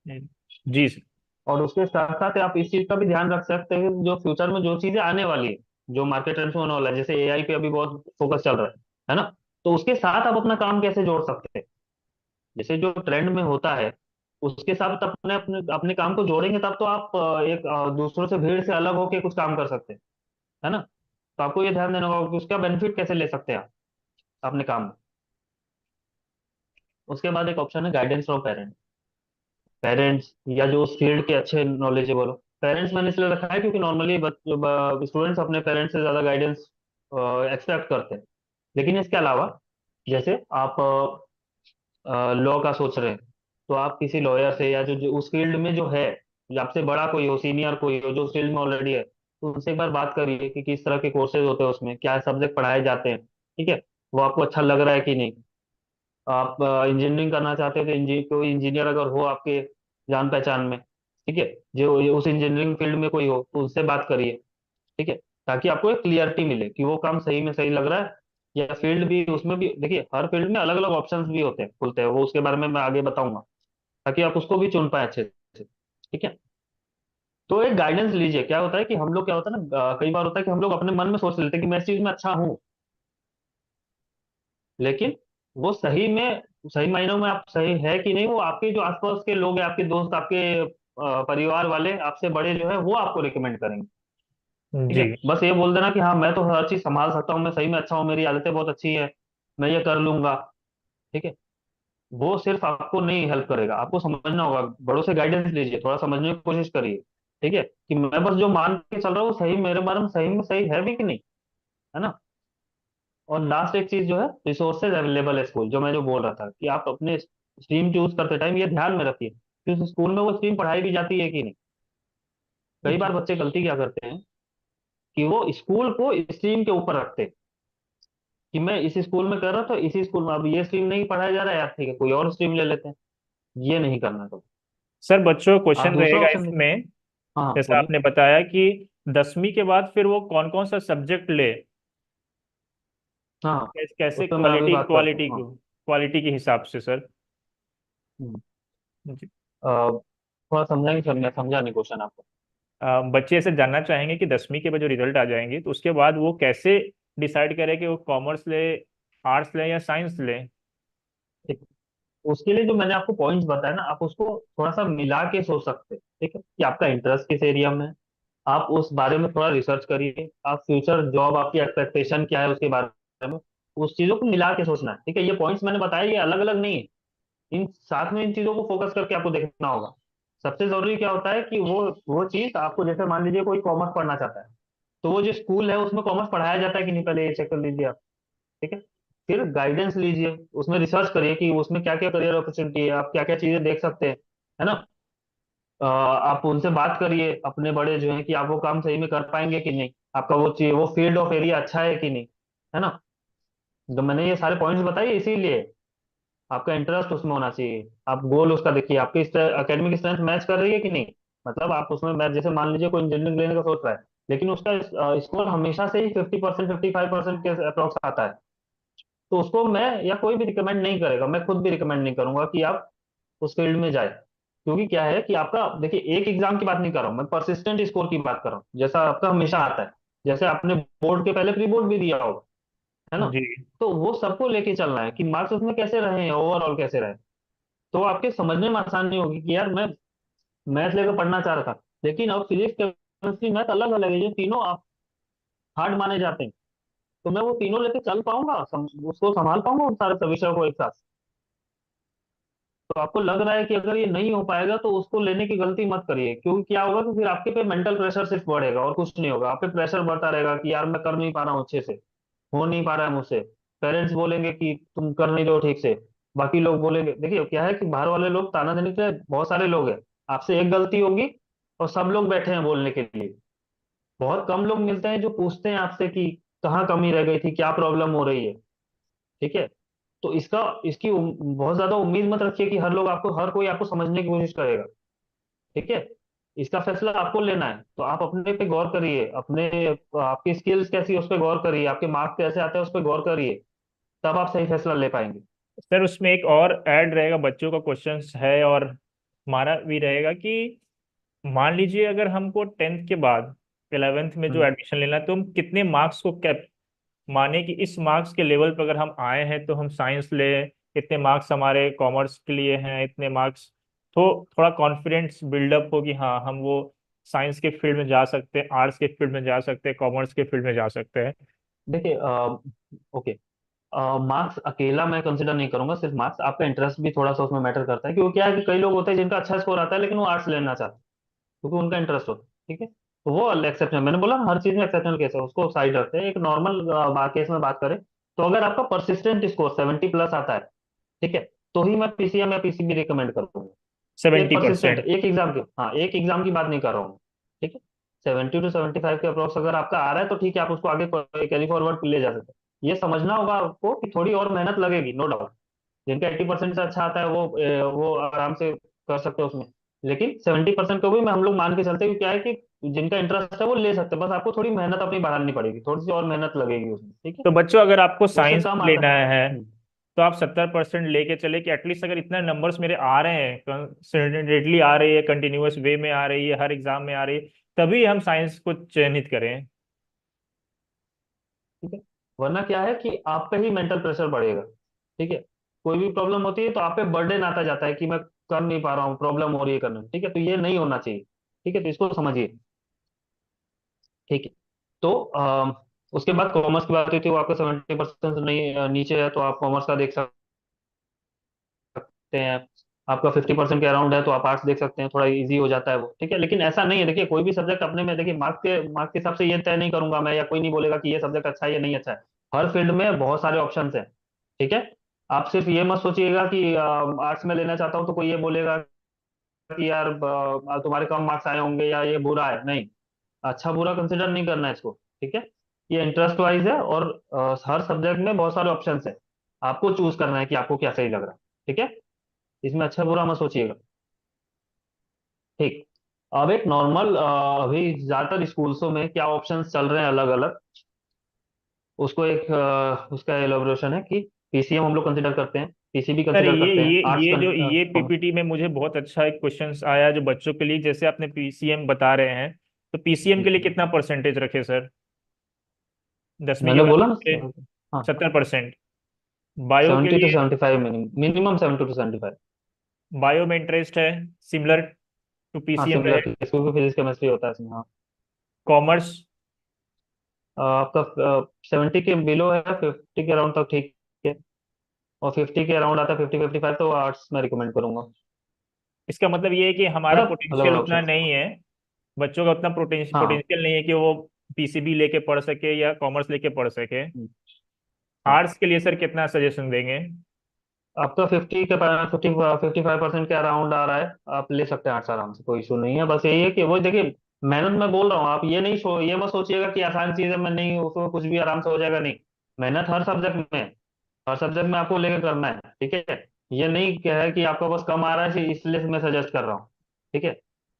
जी सर। और उसके साथ साथ आप इस चीज का भी ध्यान रख सकते हैं, जो फ्यूचर में जो चीजें आने वाली है, जो मार्केट ट्रेंड्स में होने वाला है, जैसे एआई पे अभी बहुत फोकस चल रहा है ना। तो उसके साथ आप अपना काम कैसे जोड़ सकते हैं, जैसे जो ट्रेंड में होता है उसके साथ अपने अपने अपने काम को जोड़ेंगे, तब तो आप एक दूसरों से, भीड़ से अलग होकर कुछ काम कर सकते हैं, है ना। तो आपको ये ध्यान देना होगा कि उसका बेनिफिट कैसे ले सकते हैं आप अपने काम में। उसके बाद एक ऑप्शन है गाइडेंस फ्रॉम पेरेंट्स। पेरेंट्स या जो उस फील्ड के अच्छे नॉलेजेबल हो, पेरेंट्स मैंने इसलिए रखा है क्योंकि नॉर्मली स्टूडेंट्स अपने पेरेंट्स से ज़्यादा गाइडेंस एक्सपेक्ट करते हैं। लेकिन इसके अलावा, जैसे आप लॉ का सोच रहे हैं, तो आप किसी लॉयर से या जो उस फील्ड में जो है, या आपसे बड़ा कोई हो, सीनियर कोई हो जो उस फील्ड में ऑलरेडी है, तो उनसे एक बार बात करिए कि किस तरह के कोर्सेज होते हैं, उसमें क्या सब्जेक्ट पढ़ाए जाते हैं, ठीक है। वो आपको अच्छा लग रहा है कि नहीं। आप इंजीनियरिंग करना चाहते हो तो कोई इंजीनियर अगर हो आपके जान पहचान में, ठीक है, जो उस इंजीनियरिंग फील्ड में कोई हो, तो उससे बात करिए, ठीक है। ताकि आपको एक क्लियरिटी मिले कि वो काम सही में सही लग रहा है, या फील्ड भी, उसमें भी देखिए हर फील्ड में अलग अलग ऑप्शंस भी होते हैं, खुलते हैं, वो उसके बारे में मैं आगे बताऊंगा, ताकि आप उसको भी चुन पाए अच्छे से, ठीक है। तो एक गाइडेंस लीजिए। क्या होता है कि हम लोग, क्या होता है ना, कई बार होता है कि हम लोग अपने मन में सोच लेते हैं कि मैं इस चीज में अच्छा हूँ, लेकिन वो सही में, सही मायनों में आप सही है कि नहीं, वो आपके जो आसपास के लोग हैं, आपके दोस्त, आपके परिवार वाले, आपसे बड़े जो है, वो आपको रिकमेंड करेंगे, ठीक है। जी। बस ये बोल देना कि हाँ मैं तो हर चीज संभाल सकता हूँ, मैं सही में अच्छा हूँ, मेरी आदतें बहुत अच्छी है, मैं ये कर लूंगा, ठीक है, वो सिर्फ आपको नहीं हेल्प करेगा। आपको समझना होगा, बड़ों से गाइडेंस लीजिए, थोड़ा समझने की कोशिश करिए, ठीक है, कि मैं बस जो मान के चल रहा हूँ वो सही मेरे बारे में सही है भी कि नहीं, है ना। और लास्ट एक चीज जो है, रिसोर्सेज अवेलेबल है स्कूल, जो मैं जो बोल रहा था कि आप अपने स्ट्रीम चूज करते टाइम ये ध्यान में रखिए कि उस स्कूल में वो स्ट्रीम पढ़ाई भी जाती है कि नहीं। कई बार बच्चे गलती क्या करते हैं कि वो स्कूल को स्ट्रीम के ऊपर रखते हैं, कि मैं इसी स्कूल में कर रहा था, इसी स्कूल में अब ये स्ट्रीम नहीं पढ़ाया जा रहा है यार, ठीक है कोई और स्ट्रीम ले लेते हैं। ये नहीं करना कभी। सर बच्चों को आप क्वेश्चन दूसरा रहेगा ऑप्शन देखिए। इसमें, हाँ, हाँ, जैसा बोलिए। आपने बताया कि 10वीं के बाद फिर वो कौन कौन सा सब्जेक्ट ले, हाँ, हाँ, कैसे उस पर मैं अभी क्वालिटी बात करता हूँ, क्वालिटी हाँ। को, क्वालिटी के हिसाब से सर। हम्म। जी। थोड़ा समझाएंगे सर, मैं समझा नहीं क्वेश्चन आपको। बच्चे ऐसे जानना चाहेंगे कि 10वीं के बाद जो रिजल्ट आ जाएंगे तो उसके बाद वो कैसे डिसाइड करें कि वो कॉमर्स ले, आर्ट्स ले या साइंस ले। ठीक। उसके लिए जो मैंने आपको पॉइंट्स बताया ना, आप उसको थोड़ा सा मिला के सोच सकते हैं, ठीक है, कि आपका इंटरेस्ट किस एरिया में है, आप उस बारे में थोड़ा रिसर्च करिए, आप फ्यूचर जॉब, आपकी एक्सपेक्टेशन क्या है उसके बारे में, उस चीजों को मिला के सोचना है, ठीक है। ये पॉइंट्स मैंने बताया, ये अलग अलग नहीं है, इन साथ में इन चीजों को फोकस करके आपको देखना होगा, सबसे जरूरी क्या होता है कि वो चीज आपको, जैसे मान लीजिए कोई कॉमर्स पढ़ना चाहता है, तो वो जो स्कूल है उसमें कॉमर्स पढ़ाया जाता है कि नहीं, पहले ये चेक कर लीजिए आप। ठीक है। फिर गाइडेंस लीजिए, उसमें रिसर्च करिए कि उसमें क्या क्या करियर अपॉर्चुनिटी है, आप क्या क्या चीजें देख सकते हैं, है ना। आप उनसे बात करिए अपने बड़े जो हैं कि आप वो काम सही में कर पाएंगे कि नहीं, आपका वो चाहिए वो फील्ड ऑफ एरिया अच्छा है कि नहीं, है ना। तो मैंने ये सारे पॉइंट्स बताए इसीलिए, आपका इंटरेस्ट उसमें होना चाहिए, आप गोल उसका देखिए, आपकी एकेडमिक स्ट्रेंथ मैच कर रही है कि नहीं। मतलब आप उसमें मैच, जैसे मान लीजिए कोई इंजीनियरिंग लेने का सोच रहा है, लेकिन उसका स्कोर हमेशा से ही 50% 55% के अप्रोक्स आता है, तो उसको मैं या कोई भी रिकमेंड नहीं करेगा, मैं खुद भी रिकमेंड नहीं करूंगा कि आप उस फील्ड में जाए। क्योंकि क्या है कि आपका, देखिए एक एग्जाम की बात नहीं कर रहा हूँ मैं, परसिस्टेंट स्कोर की बात कर रहा हूँ, जैसा आपका हमेशा आता है, जैसे आपने बोर्ड के पहले प्री बोर्ड भी दिया होगा, है ना। जी तो वो सबको लेके चलना है कि मार्क्स उसमें कैसे रहे हैं, ओवरऑल कैसे रहे। तो आपके समझने में आसानी होगी कि यार मैं मैथ लेकर पढ़ना चाह रहा था, लेकिन अब फिजिक्स केमिस्ट्री मैथ अलग अलग है, ये तीनों आप हार्ड माने जाते हैं, तो मैं वो तीनों लेके चल पाऊंगा, उसको संभाल पाऊंगा उन सारे विषयों को एक साथ। तो आपको लग रहा है कि अगर ये नहीं हो पाएगा तो उसको लेने की गलती मत करिए, क्योंकि क्या होगा कि फिर आपके पे मेंटल प्रेशर सिर्फ बढ़ेगा और कुछ नहीं होगा, आप पे प्रेशर बढ़ता रहेगा कि यार मैं कर नहीं पा रहा हूँ अच्छे से, हो नहीं पा रहा है मुझसे। पेरेंट्स बोलेंगे कि तुम कर नहीं रहे हो ठीक से, बाकी लोग बोलेंगे, देखिए क्या है कि बाहर वाले लोग ताना देने के लिए बहुत सारे लोग हैं, आपसे एक गलती होगी और सब लोग बैठे हैं बोलने के लिए। बहुत कम लोग मिलते हैं जो पूछते हैं आपसे कि कहाँ कमी रह गई थी, क्या प्रॉब्लम हो रही है। ठीक है। तो इसकी बहुत ज्यादा उम्मीद मत रखिए कि हर कोई आपको समझने की कोशिश करेगा। ठीक है। इसका फैसला आपको लेना है, तो आप अपने पे गौर करिए, आपकी स्किल्स कैसी है उस पर गौर करिए, आपके मार्क्स कैसे आते हैं उस पर गौर करिए, तब आप सही फैसला ले पाएंगे। सर, उसमें एक और ऐड रहेगा, बच्चों का क्वेश्चंस है और हमारा भी रहेगा कि मान लीजिए अगर हमको 10th के बाद 11th में जो हम्म। एडमिशन लेना है, तो हम कितने मार्क्स को कैप माने कि इस मार्क्स के लेवल पर अगर हम आए हैं तो हम साइंस ले, इतने मार्क्स हमारे कॉमर्स के लिए हैं, इतने मार्क्स, तो थोड़ा कॉन्फिडेंस बिल्डअप हो कि हाँ हम वो साइंस के फील्ड में जा सकते हैं, आर्ट्स के फील्ड में जा सकते हैं, कॉमर्स के फील्ड में जा सकते हैं। देखिए, ओके, मार्क्स अकेला मैं कंसिडर नहीं करूंगा, सिर्फ मार्क्स, आपका इंटरेस्ट भी थोड़ा सा उसमें मैटर करता है, क्योंकि क्या है कि कई लोग होते हैं जिनका अच्छा स्कोर आता है लेकिन वो आर्ट्स लेना चाहते हैं क्योंकि उनका इंटरेस्ट होता है। ठीक है। तो वो एक्सेप्शन, मैंने बोला ना, हर चीज में एक्सेप्शनल केस है, उसको साइड रखते हैं, एक नॉर्मल केस में बात करें, तो अगर आपका परसिस्टेंट स्कोर 70+ आता है, ठीक है, तो ही मैं पीसीएम या पीसीबी रिकमेंड करूंगा। एक 70%। परसिस्टेंट, एक एग्जाम की, हाँ एक एग्जाम की बात नहीं कर रहा हूँ। ठीक है। 70 to 75 के अप्रोक्स अगर आपका आ रहा है तो ठीक है, आप उसको आगे कैरी फॉरवर्ड ले जा सकते हैं। ये समझना होगा आपको कि थोड़ी और मेहनत लगेगी, नो डाउट। जिनका 80% से अच्छा आता है वो आराम से कर सकते हैं उसमें, लेकिन 70% को भी हम लोग मान के चलते हैं कि क्या है कि जिनका इंटरेस्ट है वो ले सकते हैं, बस आपको थोड़ी मेहनत अपनी बढ़ानी पड़ेगी, थोड़ी सी और मेहनत लगेगी उसमें। ठीक है। तो बच्चों, अगर आपको उससे साइंस कम आता लेना है। है तो आप 70% लेके चले कि एटलीस्ट अगर इतना नंबर्स मेरे आ रहे हैं, कंसिस्टेंटली आ रही है, कंटिन्यूअस वे में आ रही है, हर एग्जाम में आ रही है, तभी हम साइंस को चयनित करें। ठीक है। वरना क्या है कि आप पे ही मेंटल प्रेशर बढ़ेगा। ठीक है। कोई भी प्रॉब्लम होती है तो आप पे बर्डन आता जाता है कि मैं कर नहीं पा रहा हूँ, प्रॉब्लम हो रही है करने में। ठीक है, तो ये नहीं होना चाहिए। ठीक है, तो इसको समझिए। ठीक है। तो उसके बाद कॉमर्स की बात हुई थी, वो आपका 70% से नहीं नीचे है तो आप कॉमर्स का देख सकते हैं। आपका 50% के अराउंड है तो आप आर्ट्स देख सकते हैं, थोड़ा इजी हो जाता है वो। ठीक है, लेकिन ऐसा नहीं है, देखिए कोई भी सब्जेक्ट अपने में, देखिए मार्क्स के हिसाब से ये तय नहीं करूंगा मैं, या कोई नहीं बोलेगा कि ये सब्जेक्ट अच्छा है या नहीं अच्छा है। हर फील्ड में बहुत सारे ऑप्शंस हैं। ठीक है। आप सिर्फ ये मत सोचिएगा कि आर्ट्स में लेना चाहता हूँ तो कोई ये बोलेगा कि यार तुम्हारे कम मार्क्स आए होंगे या ये बुरा है, नहीं। अच्छा बुरा कंसिडर नहीं करना है इसको। ठीक है। ये इंटरेस्ट वाइज है और हर सब्जेक्ट में बहुत सारे ऑप्शंस है, आपको चूज करना है कि आपको क्या सही लग रहा है। ठीक है। इसमें अच्छा बुरा मत सोचिएगा। ठीक। अब एक नॉर्मल, अभी ज्यादातर स्कूल्सों में क्या ऑप्शंस चल रहे हैं अलग अलग, उसको एक उसका एलोब्रेशन है कि पीसीएम हम लोग कंसिडर करते हैं, पीसीबी सर, कंसिडर ये करते हैं, ये आर्ट्स ये जो ये कॉमर्स। पीपीटी में मुझे बहुत अच्छा एक क्वेश्चन आया जो बच्चों के लिए, जैसे आपने पीसीएम बता रहे हैं, तो पीसीएम के लिए कितना परसेंटेज रखे सर? 10वीं के मैंने बाद बोला ना। हाँ, 70%। बायो के लिए? 70 to 75, मिनिमम 70 to 75। बायो में इंटरेस्ट है, सिमिलर टू हाँ पीसीएम सिमिलर, रहे। इसको फिजिक्स केमिस्ट्री होता है इसमें, हाँ। कॉमर्स? आपका 70 के बिलो है, 50 के अराउंड तक ठीक है, और 50 के अराउंड आता है, 50 55, तो आर्ट्स में रिकमेंड करूंगा। इसका मतलब ये है कि हमारा मतलब अलग पोटेंशियल अलग उतना ऑप्शन। नहीं है, बच्चों का उतना हाँ। पोटेंशियल नहीं है कि वो पीसीबी लेके पढ़ सके या कॉमर्स लेके पढ़ सके। हम्म, हाँ। आर्ट्स के लिए सर कितना सजेशन देंगे? आपका 55% के अराउंड आ रहा है, आप ले सकते हैं आर्ट्स आराम से, कोई इशू नहीं है। बस यही है कि वो देखिए, मेहनत मैं बोल रहा हूँ, आप ये नहीं ये मत सोचिएगा कि आसान चीज है, मैं नहीं उसमें कुछ भी आराम से हो जाएगा, नहीं। मेहनत हर सब्जेक्ट में है, हर सब्जेक्ट में आपको लेकर करना है, ठीक है। ये नहीं क्या है कि आपका बस कम आ रहा है इसलिए मैं सजेस्ट कर रहा हूँ, ठीक है।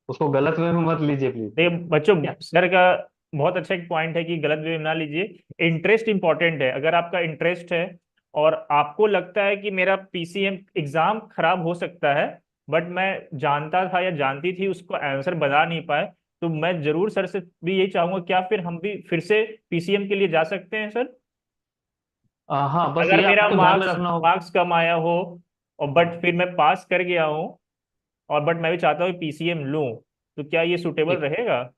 उसको गलत वे में मत लीजिए प्लीज। देखिए बच्चों, क्या? सर का बहुत अच्छा एक पॉइंट है कि गलत वे में ना लीजिए। इंटरेस्ट इंपॉर्टेंट है। अगर आपका इंटरेस्ट है और आपको लगता है कि मेरा पीसीएम एग्जाम खराब हो सकता है, बट मैं जानता था या जानती थी उसको आंसर बता नहीं पाए, तो मैं जरूर सर से भी यही चाहूंगा, क्या फिर हम भी फिर से पीसीएम के लिए जा सकते हैं सर? हाँ, बस अगर ये मेरा आपको ध्यान में मार्क्स रखना होगा। मार्क्स कम आया हो और हाँ, बट फिर मैं पास कर गया हूँ, और बट मैं भी चाहता हूँ पीसीएम लूँ, तो क्या ये सुटेबल ठीक। रहेगा?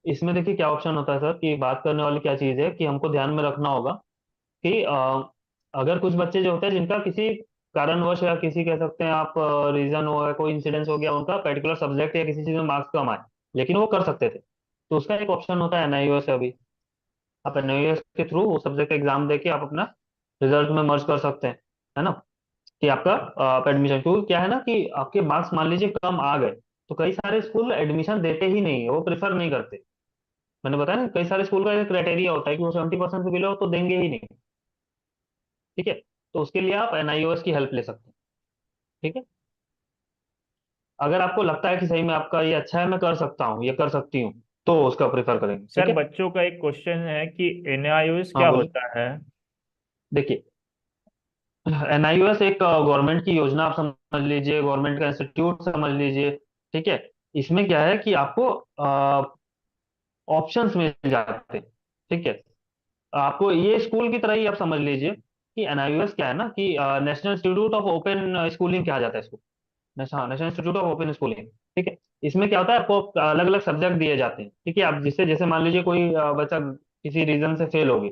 इसमें देखिए क्या ऑप्शन होता है सर, कि बात करने वाली क्या चीज़ है कि हमको ध्यान में रखना होगा कि अगर कुछ बच्चे जो होते हैं जिनका किसी कारणवश या किसी कह सकते हैं आप रीजन हो गया, कोई इंसिडेंस हो गया, उनका पर्टिकुलर सब्जेक्ट या किसी चीज़ में मार्क्स कम आए, लेकिन वो कर सकते थे, तो उसका एक ऑप्शन होता है एनआईओएस। अभी आप एनआईओएस के थ्रू वो सब्जेक्ट एग्जाम देके आप अपना रिजल्ट में मर्ज कर सकते हैं, है ना। कि आपका आप एडमिशन, क्योंकि क्या है ना कि आपके मार्क्स मान लीजिए कम आ गए, तो कई सारे स्कूल एडमिशन देते ही नहीं है, वो प्रेफर नहीं करते। मैंने बताया ना, कई सारे स्कूल का एक क्राइटेरिया होता है कि वो 70% से बिलो तो देंगे ही नहीं, ठीक है। तो उसके लिए आप एनआईओएस की हेल्प ले सकते हैं, ठीक है। अगर आपको लगता है कि सही में आपका ये अच्छा है, मैं कर सकता हूँ, ये कर सकती हूँ, तो उसका प्रेफर करेंगे, ठीक सर है। बच्चों का एक क्वेश्चन है कि एनआईओएस हाँ क्या बोलिए। होता है? देखिए, एनआईओएस एक गवर्नमेंट की योजना आप समझ लीजिए, गवर्नमेंट का इंस्टीट्यूट समझ लीजिए, ठीक है। इसमें क्या है कि आपको ऑप्शंस मिल जाते हैं, ठीक है। आपको ये स्कूल की तरह ही आप समझ लीजिए कि एनआईओएस क्या है ना कि national institute of open schooling कहा जाता है इसको। हाँ, national institute of open schooling, ठीक है। इसमें क्या होता है, आपको अलग अलग सब्जेक्ट दिए जाते हैं, ठीक है। आप जिससे जैसे मान लीजिए कोई बच्चा किसी रीजन से फेल हो गया,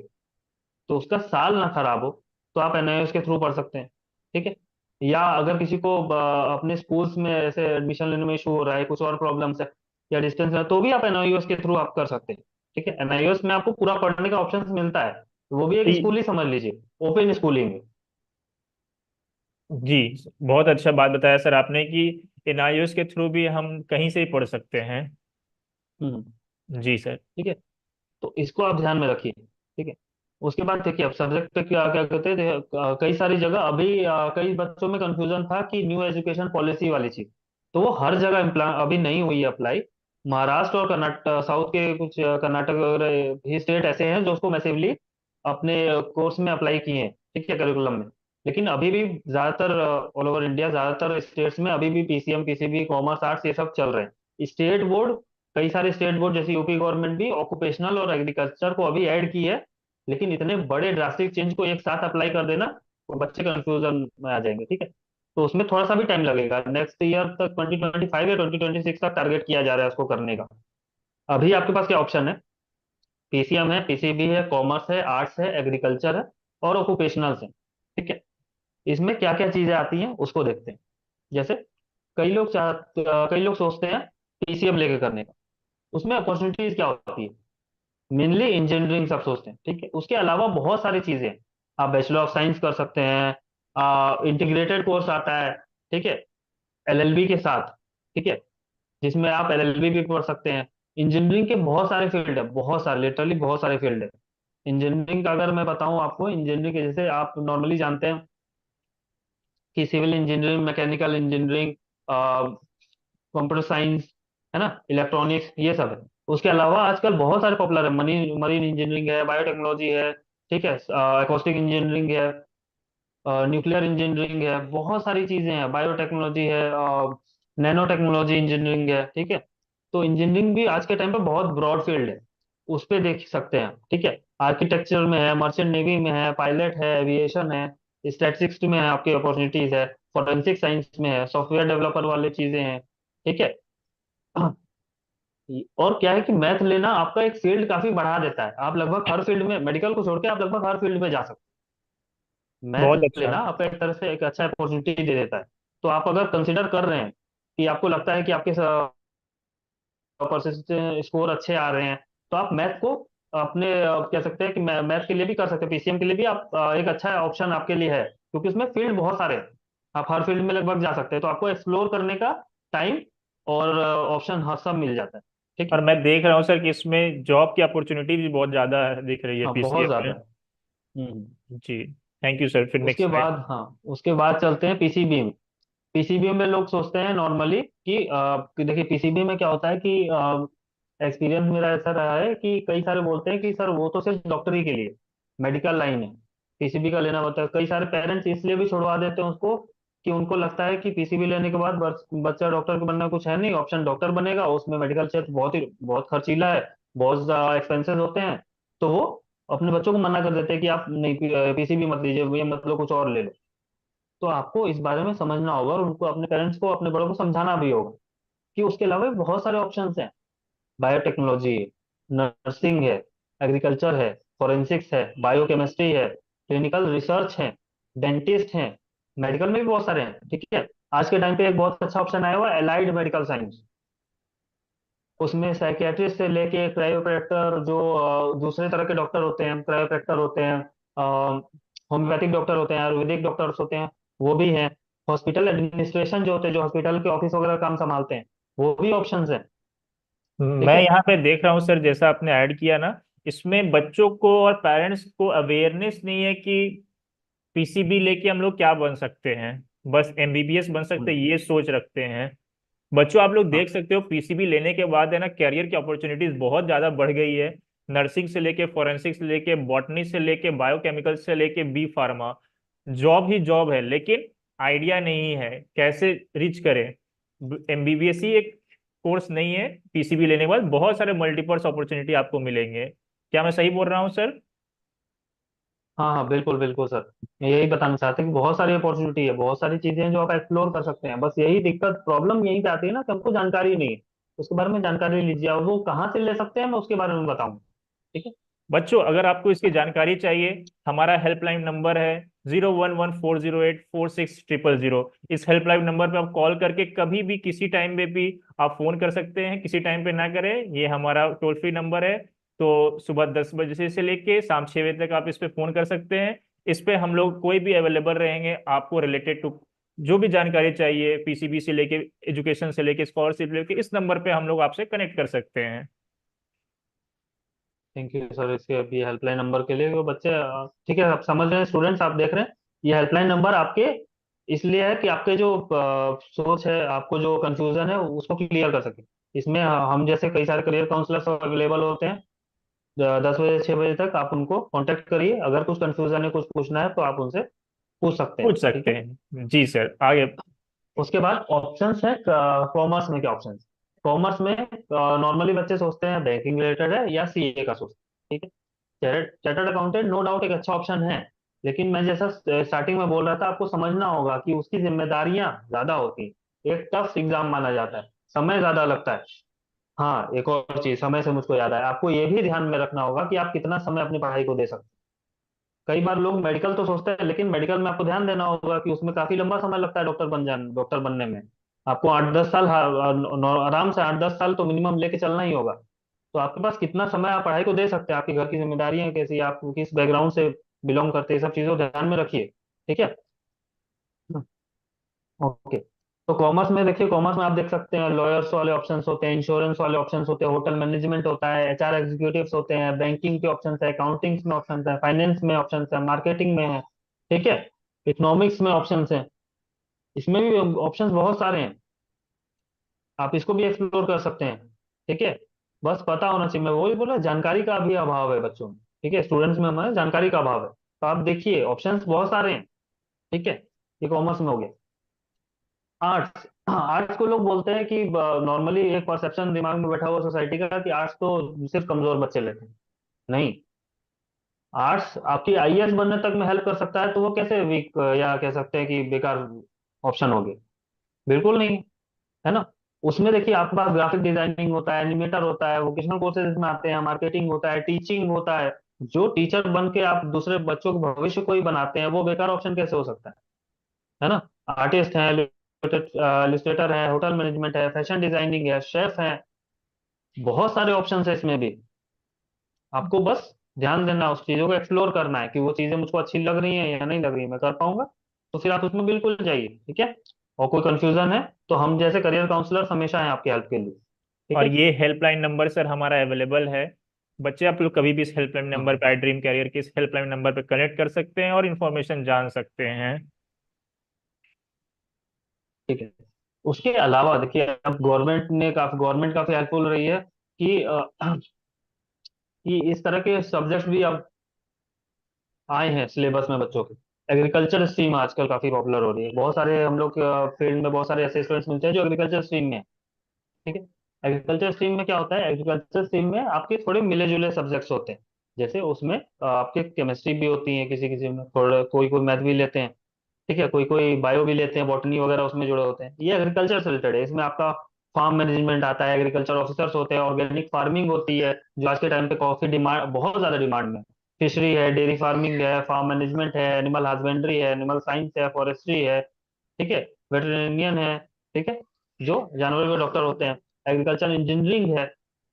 तो उसका साल ना खराब हो, तो आप एनआईओएस के थ्रू पढ़ सकते हैं, ठीक है। या अगर किसी को अपने स्कूल्स में ऐसे एडमिशन लेने में इशू हो रहा है, कुछ और प्रॉब्लम्स है, या डिस्टेंस है, तो भी आप एनआईओएस के थ्रू आप कर सकते हैं, ठीक है। एनआईओएस में आपको पूरा पढ़ने का ऑप्शन मिलता है, वो भी एक स्कूल ही समझ लीजिए, ओपन स्कूलिंग है। जी, बहुत अच्छा बात बताया सर आपने कि एनआईओएस के थ्रू भी हम कहीं से ही पढ़ सकते हैं। हम्म। जी सर। ठीक है, तो इसको आप ध्यान में रखिए, ठीक है। उसके बाद देखिए, अब सब्जेक्ट पे क्या क्या कहते हैं, कई सारी जगह अभी कई बच्चों में कंफ्यूजन था कि न्यू एजुकेशन पॉलिसी वाली चीज, तो वो हर जगह अभी नहीं हुई है अप्लाई। महाराष्ट्र और कर्नाटक, साउथ के कुछ कर्नाटक वगैरह ही स्टेट ऐसे हैं जो उसको मैसिवली अपने कोर्स में अप्लाई किए हैं, ठीक है, करिकुलम में। लेकिन अभी भी ज्यादातर ऑल ओवर इंडिया ज्यादातर स्टेट्स में अभी भी पीसीएम, पीसीबी, कॉमर्स, आर्ट्स ये सब चल रहे हैं। स्टेट बोर्ड, कई सारे स्टेट बोर्ड जैसे यूपी गवर्नमेंट भी ऑक्यूपेशनल और एग्रीकल्चर को अभी ऐड की है, लेकिन इतने बड़े ड्रास्टिक चेंज को एक साथ अप्लाई कर देना, तो बच्चे कंफ्यूजन में आ जाएंगे, ठीक है। तो उसमें थोड़ा सा भी टाइम लगेगा, नेक्स्ट ईयर तक 2025 या 2026 तक टारगेट किया जा रहा है उसको करने का। अभी आपके पास क्या ऑप्शन है, पीसीएम है, पीसीबी है, कॉमर्स है, आर्ट्स है, एग्रीकल्चर है, और ऑक्यूपेशनल्स है, ठीक है। इसमें क्या क्या चीजें आती हैं उसको देखते हैं। जैसे कई लोग सोचते हैं पीसीएम लेके करने का, उसमें अपॉर्चुनिटीज क्या होती है, मेनली इंजीनियरिंग सब सोचते हैं, ठीक है। उसके अलावा बहुत सारी चीजें हैं। आप बैचलर ऑफ साइंस कर सकते हैं, इंटीग्रेटेड कोर्स आता है, ठीक है, एलएलबी के साथ, ठीक है, जिसमें आप एलएलबी भी पढ़ सकते हैं। इंजीनियरिंग के बहुत सारे फील्ड है, बहुत सारे, लिटरली बहुत सारे फील्ड है। इंजीनियरिंग का अगर मैं बताऊं आपको, इंजीनियरिंग के जैसे आप नॉर्मली जानते हैं कि civil engineering, mechanical engineering, computer science, है ना, इलेक्ट्रॉनिक्स, ये सब है। उसके अलावा आजकल बहुत सारे पॉपुलर है, मरीन मरीन इंजीनियरिंग है, बायोटेक्नोलॉजी है, ठीक है, एकॉस्टिक इंजीनियरिंग है, न्यूक्लियर इंजीनियरिंग है, बहुत सारी चीजें हैं, बायोटेक्नोलॉजी है, नैनो टेक्नोलॉजी इंजीनियरिंग है, ठीक है। तो इंजीनियरिंग भी आज के टाइम पे बहुत ब्रॉड फील्ड है, उस पे देख सकते हैं, ठीक है। आर्किटेक्चर में है, मर्चेंट नेवी में है, पायलट है, एविएशन है, स्टैटिस्टिक्स में है, आपकी अपॉर्चुनिटीज है, फोरेंसिक साइंस में है, सॉफ्टवेयर डेवलपर वाली चीजें हैं, ठीक है। और क्या है कि मैथ लेना आपका एक फील्ड काफी बढ़ा देता है, आप लगभग हर फील्ड में, मेडिकल को छोड़ के आप लगभग हर फील्ड में जा सकते हैं। मैथ बहुत अच्छा। लेना आपका एक तरह से एक अच्छा अपॉर्चुनिटी दे देता है। तो आप अगर कंसिडर कर रहे हैं कि आपको लगता है कि आपके परसेंटेज स्कोर अच्छे आ रहे हैं, तो आप मैथ को अपने कह सकते हैं कि मैथ के लिए भी कर सकते हैं, पीसीएम के लिए भी आप एक अच्छा ऑप्शन आपके लिए है, क्योंकि उसमें फील्ड बहुत सारे हैं। आप हर फील्ड में लगभग जा सकते हैं, तो आपको एक्सप्लोर करने का टाइम और ऑप्शन हर सब मिल जाता है। ठीक और है। मैं देख रहा हूँ सर कि इसमें जॉब की अपॉर्चुनिटी भी बहुत ज़्यादा दिख रही है हाँ, बहुत पीसीएम ज्यादा में। है। जी, थैंक यू सर। फिर उसके नेक्स्ट स्लाइड। बाद, हाँ, उसके बाद चलते हैं पीसीबी में। पीसीबी में लोग सोचते हैं नॉर्मली कि देखिए पीसीबी में क्या होता है कि एक्सपीरियंस मेरा ऐसा रहा है कि कई सारे बोलते हैं कि सर वो तो सिर्फ डॉक्टरी के लिए, मेडिकल लाइन है, पीसीबी का लेना होता है। कई सारे पेरेंट्स इसलिए भी छुड़वा देते हैं उसको कि उनको लगता है कि पीसीबी लेने के बाद बच्चा डॉक्टर को बनना कुछ है नहीं, ऑप्शन डॉक्टर बनेगा, उसमें मेडिकल क्षेत्र बहुत खर्चीला है, बहुत एक्सपेंसेस होते हैं। तो वो अपने बच्चों को मना कर देते हैं कि आप नहीं, पीसीबी मत लीजिए, ये मत लो, कुछ और ले लो। तो आपको इस बारे में समझना होगा और उनको, अपने पेरेंट्स को, अपने बड़ों को समझाना भी होगा कि उसके अलावा भी बहुत सारे ऑप्शंस हैं। बायोटेक्नोलॉजी है, नर्सिंग है, एग्रीकल्चर है, फोरेंसिक्स है, बायोकेमिस्ट्री है, क्लिनिकल रिसर्च है, डेंटिस्ट है, मेडिकल में भी बहुत सारे हैं। ठीक है। आज के टाइम पे एक बहुत अच्छा ऑप्शन आया हुआ है, एलाइड मेडिकल साइंस। उसमें साइकियाट्रिस्ट से लेके क्रायोप्रैक्टर, जो दूसरे तरह के डॉक्टर होते हैं, क्रायोप्रैक्टर होते हैं, होम्योपैथिक डॉक्टर होते हैं, आयुर्वेदिक डॉक्टर्स होते हैं, वो भी हैं। हॉस्पिटल एडमिनिस्ट्रेशन जो होते हैं, जो हॉस्पिटल के ऑफिस वगैरह काम संभालते हैं, वो भी ऑप्शंस हैं। ठीक मैं है। यहाँ पे देख रहा हूँ सर, जैसा आपने ऐड किया ना, इसमें बच्चों को और पेरेंट्स को अवेयरनेस नहीं है कि पीसीबी लेके हम लोग क्या बन सकते हैं। बस एमबीबीएस बन सकते हैं हम्म, ये सोच रखते हैं। बच्चों, आप लोग हाँ, देख सकते हो पीसीबी लेने के बाद है ना, कैरियर की अपॉर्चुनिटीज बहुत ज्यादा बढ़ गई है। नर्सिंग से लेके, फोरेंसिक से लेके, बॉटनी से लेके, बायोकेमिकल से लेके, बी फार्मा, जॉब ही जॉब है। लेकिन आइडिया नहीं है कैसे रीच करें। एमबीबीएस ही एक कोर्स नहीं है, पीसीबी लेने के बाद बहुत सारे मल्टीपर्स अपॉर्चुनिटी आपको मिलेंगे। क्या मैं सही बोल रहा हूँ सर? हाँ, हाँ, बिल्कुल बिल्कुल सर। मैं यही बताना चाहते हैं कि बहुत सारी अपॉर्चुनिटी है, बहुत सारी चीजें हैं जो आप एक्सप्लोर कर सकते हैं। बस यही दिक्कत, प्रॉब्लम यहीं पे आती है ना कि हमको जानकारी नहीं है। उसके बारे में जानकारी लीजिए, और वो कहाँ से ले सकते हैं मैं उसके बारे में बताऊंगा। ठीक है। बच्चों, अगर आपको इसकी जानकारी चाहिए, हमारा हेल्पलाइन नंबर है 011-408-4600। इस हेल्पलाइन नंबर पे आप कॉल करके कभी भी किसी टाइम पे भी आप फोन कर सकते हैं। किसी टाइम पे ना करें, ये हमारा टोल फ्री नंबर है। तो सुबह 10 बजे से लेके शाम 6 बजे तक आप इस पे फोन कर सकते हैं। इस पे हम लोग कोई भी अवेलेबल रहेंगे आपको रिलेटेड टू जो भी जानकारी चाहिए, पीसीबी से लेके, एजुकेशन से लेके, स्कॉलरशिप लेके, इस नंबर पे हम लोग आपसे कनेक्ट कर सकते हैं। थैंक यू सर इसके अभी हेल्पलाइन नंबर के लिए। वो बच्चे ठीक है, आप समझ रहे हैं, स्टूडेंट्स आप देख रहे हैं, ये हेल्पलाइन नंबर आपके इसलिए है कि आपके जो सोच है, आपको जो कंफ्यूजन है उसको क्लियर कर सके। इसमें हम जैसे कई सारे करियर काउंसलर्स अवेलेबल होते हैं। 10 बजे 6 बजे तक आप उनको कांटेक्ट करिए, अगर कुछ कंफ्यूजन है, कुछ पूछना है, तो आप उनसे पूछ सकते हैं। पूछ ठीक सकते है। हैं जी सर, आगे। उसके बाद ऑप्शंस है, कॉमर्स में क्या ऑप्शंस। कॉमर्स में नॉर्मली बच्चे सोचते हैं बैंकिंग रिलेटेड है या सीए का सोचते हैं। ठीक है। चार्टर्ड अकाउंटेंट नो डाउट एक अच्छा ऑप्शन है, लेकिन मैं जैसा स्टार्टिंग में बोल रहा था, आपको समझना होगा कि उसकी जिम्मेदारियां ज्यादा होती हैं, एक टफ एग्जाम माना जाता है, समय ज्यादा लगता है। हाँ, एक और चीज समय से मुझको याद है, आपको ये भी ध्यान में रखना होगा कि आप कितना समय अपनी पढ़ाई को दे सकते हैं। कई बार लोग मेडिकल तो सोचते हैं, लेकिन मेडिकल में आपको ध्यान देना होगा कि उसमें काफी लंबा समय लगता है डॉक्टर बनने में। आपको 8-10 साल, आराम से 8-10 साल तो मिनिमम लेके चलना ही होगा। तो आपके पास कितना समय आप पढ़ाई को दे सकते हैं, आपके घर की जिम्मेदारियां कैसी हैं, आप किस बैकग्राउंड से बिलोंग करते हैं, सब चीजों को ध्यान में रखिए। ठीक है। ओके। तो कॉमर्स में देखिए, कॉमर्स में आप देख सकते हैं लॉयर्स वाले ऑप्शंस होते हैं, इंश्योरेंस वाले ऑप्शंस होते हैं, होटल मैनेजमेंट होता है, एचआर एग्जीक्यूटिव्स होते हैं, बैंकिंग के ऑप्शंस है, अकाउंटिंग में ऑप्शंस है, फाइनेंस में ऑप्शंस है, मार्केटिंग में है। ठीक है। इकोनॉमिक्स में ऑप्शंस है। इसमें भी ऑप्शंस बहुत सारे हैं, आप इसको भी एक्सप्लोर कर सकते हैं। ठीक है। बस पता होना चाहिए, मैं वही बोला, जानकारी का भी अभाव है बच्चों में। ठीक है, स्टूडेंट्स में हमारे जानकारी का अभाव है, तो आप देखिए ऑप्शंस बहुत सारे हैं। ठीक है। ये कॉमर्स में हो गया। आर्ट्स, आर्ट्स को लोग बोलते हैं कि नॉर्मली एक परसेप्शन दिमाग में बैठा हुआ सोसाइटी का कि आर्ट्स तो सिर्फ कमजोर बच्चे लेते हैं। नहीं, आर्ट्स आपकी आईएएस बनने तक में हेल्प कर सकता है, तो वो कैसे वीक या कह सकते हैं कि बेकार ऑप्शन हो गया? बिल्कुल नहीं। है ना। उसमें देखिए आपके पास ग्राफिक डिजाइनिंग होता है, एनिमेटर होता है, वोकेशनल कोर्सेज इसमें आते हैं, मार्केटिंग होता है, टीचिंग होता है। जो टीचर बन के आप दूसरे बच्चों के भविष्य को ही बनाते हैं, वो बेकार ऑप्शन कैसे हो सकता है? है ना। आर्टिस्ट हैं, इलिस्ट्रेटर है, होटल मैनेजमेंट है, फैशन डिजाइनिंग है, शेफ है, बहुत सारे ऑप्शन है इसमें भी। आपको बस ध्यान देना, उस चीजों को एक्सप्लोर करना है कि वो चीजें मुझको अच्छी लग रही हैं या नहीं लग रही है, मैं कर पाऊंगा, तो फिर आप उसमें बिल्कुल जाइए, ठीक है। और कोई कंफ्यूजन है तो हम जैसे करियर काउंसलर हमेशा हैं आपकी हेल्प के लिए, ठीक और है। ये हेल्पलाइन नंबर सर हमारा अवेलेबल है। बच्चे आप लोग कभी भी इस हेल्पलाइन हाँ, नंबर पे, आई ड्रीम कैरियर के इस हेल्पलाइन नंबर पे कनेक्ट कर सकते हैं और इन्फॉर्मेशन जान सकते हैं। ठीक है। उसके अलावा देखिए, अब गवर्नमेंट काफी हेल्पफुल रही है कि कि इस तरह के सब्जेक्ट भी अब आए हैं सिलेबस में बच्चों के। एग्रीकल्चर स्ट्रीम आजकल काफी पॉपुलर हो रही है, बहुत सारे हम लोग फील्ड में बहुत सारे ऐसे स्टूडेंट्स मिलते हैं जो एग्रीकल्चर स्ट्रीम में हैं, ठीक है। एग्रीकल्चर स्ट्रीम में क्या होता है, एग्रीकल्चर स्ट्रीम में आपके थोड़े मिले जुले सब्जेक्ट्स होते हैं। जैसे उसमें आपके केमिस्ट्री भी होती है, किसी किसी में थोड़ा, कोई कोई मैथ भी लेते हैं, ठीक है, कोई कोई बायो भी लेते हैं, बॉटनी वगैरह उसमें जुड़े होते हैं। ये एग्रीकल्चर से रिलेटेड है, इसमें आपका फार्म मैनेजमेंट आता है, एग्रीकल्चर ऑफिसर्स होते हैं, ऑर्गेनिक फार्मिंग होती है जो आज के टाइम पे काफी डिमांड, बहुत ज्यादा डिमांड में। फिशरी है, डेयरी फार्मिंग है, फार्म मैनेजमेंट है, एनिमल हस्बेंड्री है, एनिमल साइंस है, फॉरेस्ट्री है, ठीक है, वेटरनेरियन है, ठीक है, जो जानवरों के डॉक्टर होते हैं। एग्रीकल्चर इंजीनियरिंग है,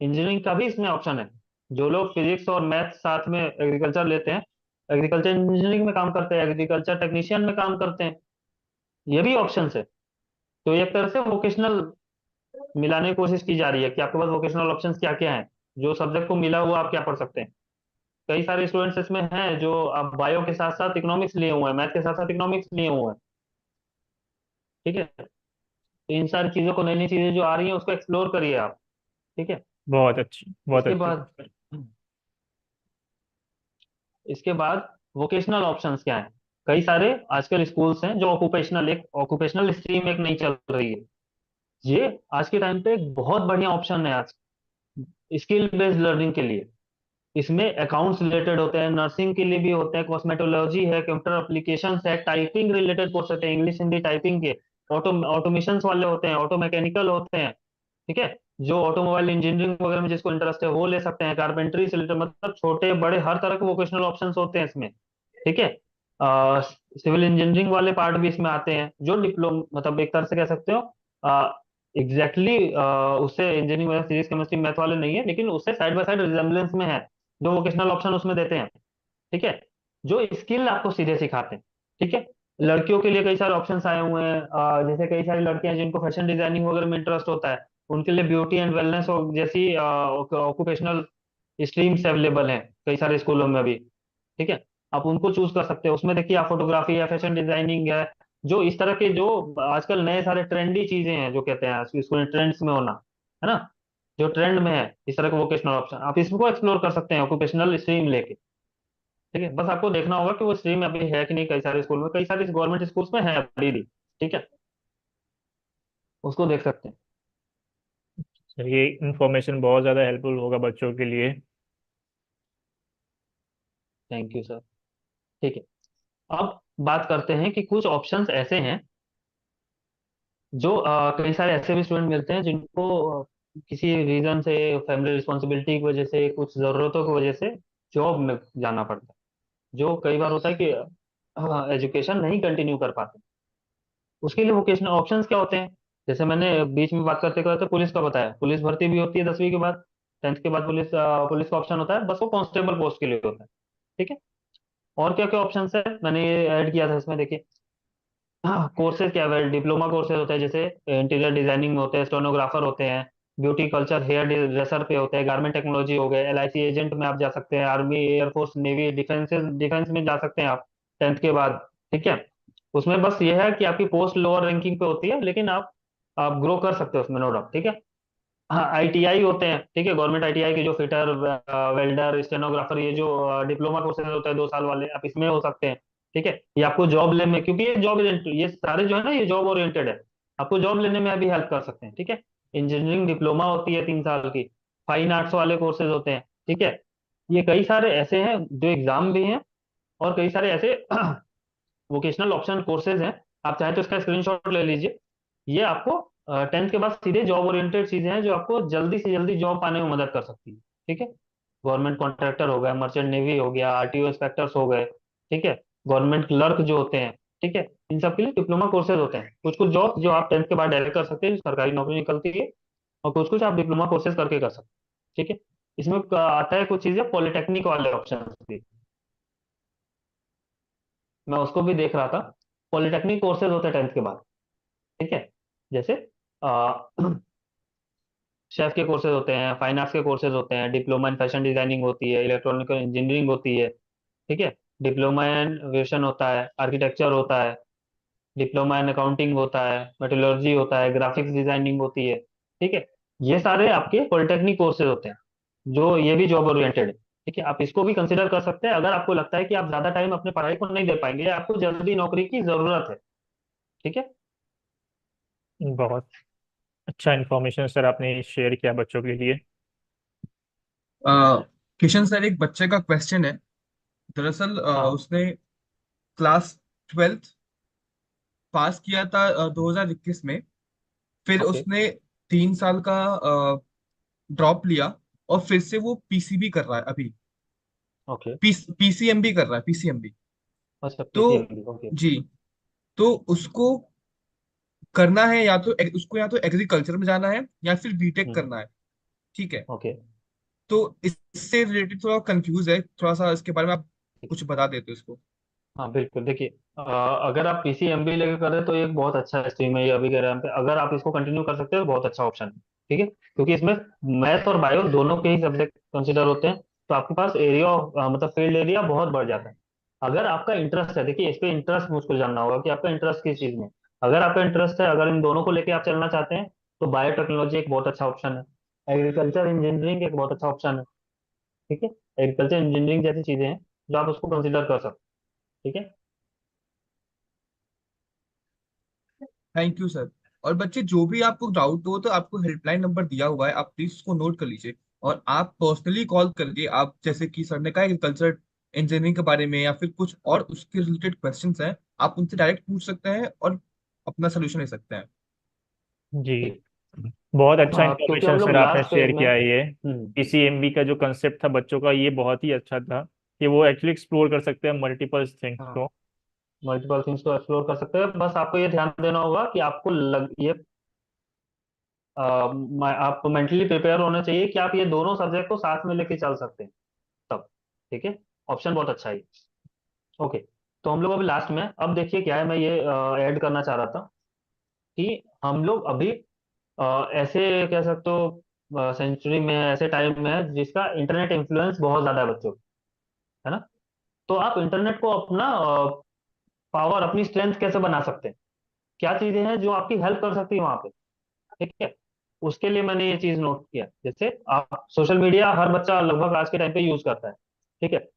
इंजीनियरिंग का भी इसमें ऑप्शन है। जो लोग फिजिक्स और मैथ साथ में एग्रीकल्चर लेते हैं, एग्रीकल्चर इंजीनियरिंग में काम करते हैं, एग्रीकल्चर टेक्नीशियन में काम करते हैं, ये भी ऑप्शन है। तो एक तरह से वोकेशनल मिलाने की कोशिश की जा रही है कि आपके पास वोकेशनल ऑप्शंस क्या क्या हैं, जो सब्जेक्ट को मिला हुआ आप क्या पढ़ सकते हैं। कई सारे स्टूडेंट्स इसमें हैं जो आप बायो के साथ साथ इकोनॉमिक्स लिए हुए हैं, मैथ के साथ साथ इकोनॉमिक्स लिए हुए हैं, ठीक है। तो इन सारी चीजों को, नई नई चीजें जो आ रही हैं उसको एक्सप्लोर करिए आप, ठीक है। बहुत अच्छी, बहुत इसके अच्छी बाद बात सर। इसके बाद वोकेशनल ऑप्शंस क्या हैं। कई सारे आजकल स्कूल्स हैं जो ऑक्यूपेशनल स्ट्रीम एक नई चल रही है। ये आज के टाइम पे एक बहुत बढ़िया ऑप्शन है आज, स्किल बेस्ड लर्निंग के लिए। इसमें अकाउंट्स रिलेटेड होते हैं, नर्सिंग के लिए भी होते हैं, कॉस्मेटोलॉजी है, कंप्यूटर एप्लीकेशन है, टाइपिंग रिलेटेड कोर्स होते हैं, इंग्लिश हिंदी टाइपिंग के, ऑटोमेशन वाले होते हैं, ऑटो मैकेनिकल होते हैं, ठीक है। जो ऑटोमोबाइल इंजीनियरिंग वगैरह में जिसको इंटरेस्ट है वो ले सकते हैं, कारपेंटरी से रिलेटेड, मतलब छोटे बड़े हर तरह के वोकेशनल ऑप्शंस होते हैं इसमें, ठीक है। सिविल इंजीनियरिंग वाले पार्ट भी इसमें आते हैं, जो डिप्लोम, मतलब एक तरह से कह सकते हो एग्जैक्टली उससे इंजीनियरिंग वाले फिजिक्स केमिस्ट्री मैथ वाले नहीं है, लेकिन उससे साइड बाय साइड रिजेम्बलेंस में है, जो वोकेशनल ऑप्शन उसमें देते हैं, ठीक है, जो स्किल आपको सीधे सिखाते हैं, ठीक है। लड़कियों के लिए कई सारे ऑप्शंस आए हुए हैं, जैसे कई सारी लड़कियां जिनको फैशन डिजाइनिंग वगैरह में इंटरेस्ट होता है, उनके लिए ब्यूटी एंड वेलनेस जैसी ऑक्यूपेशनल स्ट्रीम्स अवेलेबल हैं कई सारे स्कूलों में भी, ठीक है। आप उनको चूज कर सकते हैं। उसमें देखिए, आप फोटोग्राफी है, फैशन डिजाइनिंग है, जो इस तरह के जो आजकल नए सारे ट्रेंडी चीजें हैं, जो कहते हैं इसको ट्रेंड्स में होना, है ना, जो ट्रेंड में है इस तरह के वोकेशनल ऑप्शन, आप इसको एक्सप्लोर कर सकते हैं ऑक्यूपेशनल स्ट्रीम लेके, ठीक है। बस आपको देखना होगा कि वो स्ट्रीम अभी है कि नहीं, कई सारे स्कूल में, कई सारे गवर्नमेंट स्कूल्स में है अभी भी, ठीक है, उसको देख सकते हैं। सर ये इंफॉर्मेशन बहुत ज़्यादा हेल्पफुल होगा बच्चों के लिए। थैंक यू सर, ठीक है। अब बात करते हैं कि कुछ ऑप्शंस ऐसे हैं जो कई सारे ऐसे भी स्टूडेंट मिलते हैं जिनको किसी रीजन से, फैमिली रिस्पॉन्सिबिलिटी की वजह से, कुछ ज़रूरतों की वजह से जॉब में जाना पड़ता है, जो कई बार होता है कि एजुकेशन नहीं कंटिन्यू कर पाते। उसके लिए वोकेशनल ऑप्शंस क्या होते हैं, जैसे मैंने बीच में बात करते करते पुलिस का बताया, पुलिस भर्ती भी होती है 10वीं के बाद, 10th के बाद पुलिस का ऑप्शन होता है, बस वो कांस्टेबल पोस्ट के लिए होता है, ठीक है। और क्या क्या ऑप्शंस है मैंने ये ऐड किया था इसमें, देखिए। हाँ, कोर्सेज क्या है, डिप्लोमा कोर्सेज होते हैं, जैसे इंटीरियर डिजाइनिंग में होते हैं, स्टेनोग्राफर होते हैं, ब्यूटी कल्चर हेयर ड्रेसर पे होते हैं, गारमेंट टेक्नोलॉजी हो गए, एलआईसी एजेंट में आप जा सकते हैं, आर्मी एयरफोर्स नेवी डिफेंस में जा सकते हैं आप 10th के बाद, ठीक है। उसमें बस ये है कि आपकी पोस्ट लोअर रैंकिंग पे होती है, लेकिन आप ग्रो कर सकते हो उसमें, नो डाउट, ठीक है। हाँ, आईटीआई होते हैं, ठीक है, गवर्नमेंट आईटीआई के जो फिटर, वेल्डर, स्टेनोग्राफर, ये जो डिप्लोमा कोर्सेज होते हैं 2 साल वाले, आप इसमें हो सकते हैं, ठीक है। ये आपको जॉब लेने में, क्योंकि ये सारे जो है ना, ये जॉब ओरिएंटेड है, आपको जॉब लेने में अभी हेल्प कर सकते हैं, ठीक है। इंजीनियरिंग डिप्लोमा होती है 3 साल की, फाइन आर्ट्स वाले कोर्सेज होते हैं, ठीक है। ये कई सारे ऐसे हैं जो एग्जाम भी हैं, और कई सारे ऐसे वोकेशनल ऑप्शन कोर्सेज हैं। आप चाहे तो इसका स्क्रीनशॉट ले लीजिए। ये आपको 10th के बाद सीधे जॉब ओरिएंटेड चीजें हैं जो आपको जल्दी से जल्दी जॉब पाने में मदद कर सकती है, ठीक है। गवर्नमेंट कॉन्ट्रैक्टर हो गया, मर्चेंट नेवी हो गया, आरटीओ इंस्पेक्टर्स हो गए, ठीक है, गवर्नमेंट क्लर्क जो होते हैं, ठीक है। इन सब के लिए डिप्लोमा कोर्सेज होते हैं। कुछ कुछ जॉब जो आप 10th के बाद डायरेक्ट कर सकते हैं, सरकारी नौकरी निकलती है, और कुछ कुछ आप डिप्लोमा कोर्सेज करके कर सकते हैं। ठीक है। इसमें आता है कुछ चीजें पॉलिटेक्निक वाले ऑप्शन भी, मैं उसको भी देख रहा था। पॉलिटेक्निक कोर्सेज होते हैं 10th के बाद। ठीक है। जैसे शेफ के कोर्सेज होते हैं, फाइन आर्ट्स के कोर्सेज होते हैं, डिप्लोमा इन फैशन डिजाइनिंग होती है, इलेक्ट्रॉनिकल इंजीनियरिंग होती है। ठीक है। डिप्लोमा इन एविएशन होता है, आर्किटेक्चर होता है, डिप्लोमा इन अकाउंटिंग होता है, मेटलर्जी होता है, ग्राफिक्स डिजाइनिंग होती है। ठीक है। ये सारे आपके पॉलिटेक्निक कोर्सेज होते हैं, जो ये भी जॉब ओरिएंटेड है। ठीक है। आप इसको भी कंसिडर कर सकते हैं अगर आपको लगता है कि आप ज्यादा टाइम अपने पढ़ाई को नहीं दे पाएंगे या आपको जल्दी नौकरी की जरूरत है। ठीक है। बहुत अच्छा इन्फॉर्मेशन सर आपने शेयर किया बच्चों के लिए। किशन सर, एक बच्चे का क्वेश्चन है। दरअसल हाँ। उसने क्लास 12th पास किया था 2021 में। फिर ओके। उसने 3 साल का ड्रॉप लिया और फिर से वो पीसीबी कर रहा है अभी। ओके। पीसीएमबी कर रहा है, पीसीएमबी। अच्छा, तो पीसीएम भी। ओके। जी, तो उसको करना है या तो उसको या तो एग्रीकल्चर में जाना है या फिर बीटेक हम्म। करना है। ठीक है। ओके। तो इससे रिलेटेड थोड़ा कंफ्यूज है, थोड़ा सा इसके बारे में आप कुछ बता देते हो इसको। हाँ बिल्कुल, देखिए अगर आप पीसीएमबी लेकर कर रहे हैं तो ये एक बहुत अच्छा स्ट्रीम है ये अभी के टाइम पे। अगर आप इसको कंटिन्यू कर सकते हो बहुत अच्छा ऑप्शन है। ठीक है। क्योंकि इसमें मैथ और बायो दोनों के ही सब्जेक्ट कंसिडर होते हैं, तो आपके पास एरिया मतलब फील्ड एरिया बहुत बढ़ जाता है। अगर आपका इंटरेस्ट है, देखिए इस पे इंटरेस्ट मुझको जानना होगा कि आपका इंटरेस्ट किस चीज़ में। अगर आपका इंटरेस्ट है, अगर इन दोनों को लेके आप चलना चाहते हैं, तो बायोटेक्नोलॉजी एक बहुत अच्छा ऑप्शन है, एग्रीकल्चर इंजीनियरिंग एक बहुत अच्छा ऑप्शन है। ठीक है। एग्रीकल्चर इंजीनियरिंग जैसी चीजें हैं जो आप उसको कंसिडर कर सकते हैं। ठीक है। Thank you sir. और बच्चे, जो भी आपको डाउट हो तो आपको हेल्पलाइन नंबर दिया हुआ है, आप प्लीज उसको नोट कर लीजिए। और आप पर्सनली कॉल करके, आप जैसे कि सर ने कहा एग्रीकल्चर इंजीनियरिंग के बारे में या फिर कुछ और उसके रिलेटेड क्वेश्चंस हैं, आप उनसे डायरेक्ट पूछ सकते हैं और अपना सोल्यूशन ले सकते हैं। जी, बहुत अच्छा क्योंकि हम इन्फॉर्मेशन लोग सर आपने लास्ट फेज शेयर में। किया है ये। पीसीएमबी का जो कंसेप्ट था बच्चों का, ये बहुत ही अच्छा था कि वो एक्चुअली एक्सप्लोर कर सकते हैं मल्टीपल थिंग्स हाँ, को। मल्टीपल थिंग्स को एक्सप्लोर कर सकते हैं, बस आपको ये ध्यान देना होगा कि आपको ये आप मेंटली प्रिपेयर होना चाहिए कि आप ये दोनों सब्जेक्ट को साथ में लेके चल सकते हैं तब। ठीक है। ऑप्शन बहुत अच्छा है। ओके। तो हम लोग अभी लास्ट में, अब देखिए क्या है, मैं ये ऐड करना चाह रहा था कि हम लोग अभी ऐसे कह सकते हो सेंचुरी में, ऐसे टाइम में है जिसका इंटरनेट इन्फ्लुएंस बहुत ज्यादा है बच्चों पे, है ना। तो आप इंटरनेट को अपना पावर, अपनी स्ट्रेंथ कैसे बना सकते हैं, क्या चीजें हैं जो आपकी हेल्प कर सकती है वहां पे। ठीक है। उसके लिए मैंने ये चीज नोट किया, जैसे आप सोशल मीडिया हर बच्चा लगभग आज के टाइम पे यूज करता है। ठीक है।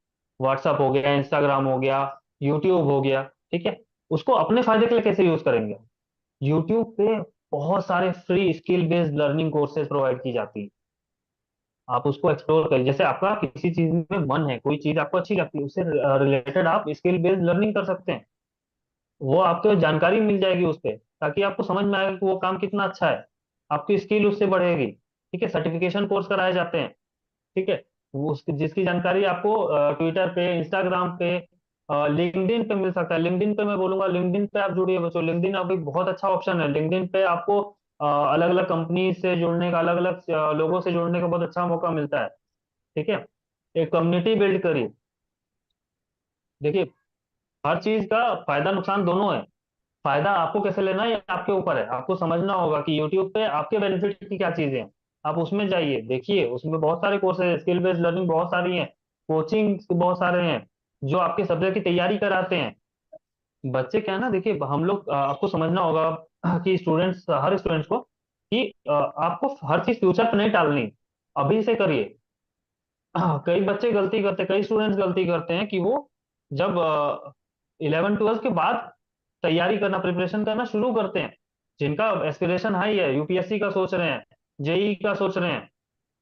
व्हाट्सअप हो गया, इंस्टाग्राम हो गया, यूट्यूब हो गया। ठीक है। उसको अपने फायदे के लिए कैसे यूज करेंगे। यूट्यूब पे बहुत सारे free skill based learning courses provide की जाती है। आप उसको एक्सप्लोर करिए, जैसे आपका किसी चीज में मन है, कोई चीज आपको अच्छी लगती है, उससे रिलेटेड आप स्किल बेस्ड लर्निंग कर सकते हैं। वो आपको जानकारी मिल जाएगी उस पे, ताकि आपको समझ में आएगा कि वो काम कितना अच्छा है, आपकी स्किल उससे बढ़ेगी। ठीक है। सर्टिफिकेशन कोर्स कराए जाते हैं। ठीक है। वो जिसकी जानकारी आपको ट्विटर पे, इंस्टाग्राम पे, लिंक्डइन पे मिल सकता है। लिंक्डइन पे मैं बोलूंगा, लिंक्डइन पे आप जुड़िए बच्चों। लिंक्डइन अभी बहुत अच्छा ऑप्शन है। लिंक्डइन पे आपको अलग अलग कंपनी से जुड़ने का, अलग अलग लोगों से जुड़ने का बहुत अच्छा मौका मिलता है। ठीक है। एक कम्युनिटी बिल्ड करिए। देखिए, हर चीज का फायदा नुकसान दोनों है। फायदा आपको कैसे लेना है ये आपके ऊपर है। आपको समझना होगा कि यूट्यूब पे आपके बेनिफिट की क्या चीजें हैं। आप उसमें जाइए, देखिए उसमें बहुत सारे कोर्सेज, स्किल बेस्ड लर्निंग बहुत सारी हैं, कोचिंग बहुत सारे हैं जो आपके सब्जेक्ट की तैयारी कराते हैं। बच्चे क्या है ना, देखिए हम लोग आपको समझना होगा कि स्टूडेंट्स, हर स्टूडेंट्स को कि आपको हर चीज फ्यूचर पे नहीं टालनी, अभी से करिए। कई बच्चे गलती करते, कई स्टूडेंट्स गलती करते हैं कि वो जब 11 12 के बाद तैयारी करना, प्रिपरेशन करना शुरू करते हैं, जिनका एस्पिरेशन हाई है, यूपीएससी का सोच रहे हैं, जेई का सोच रहे हैं,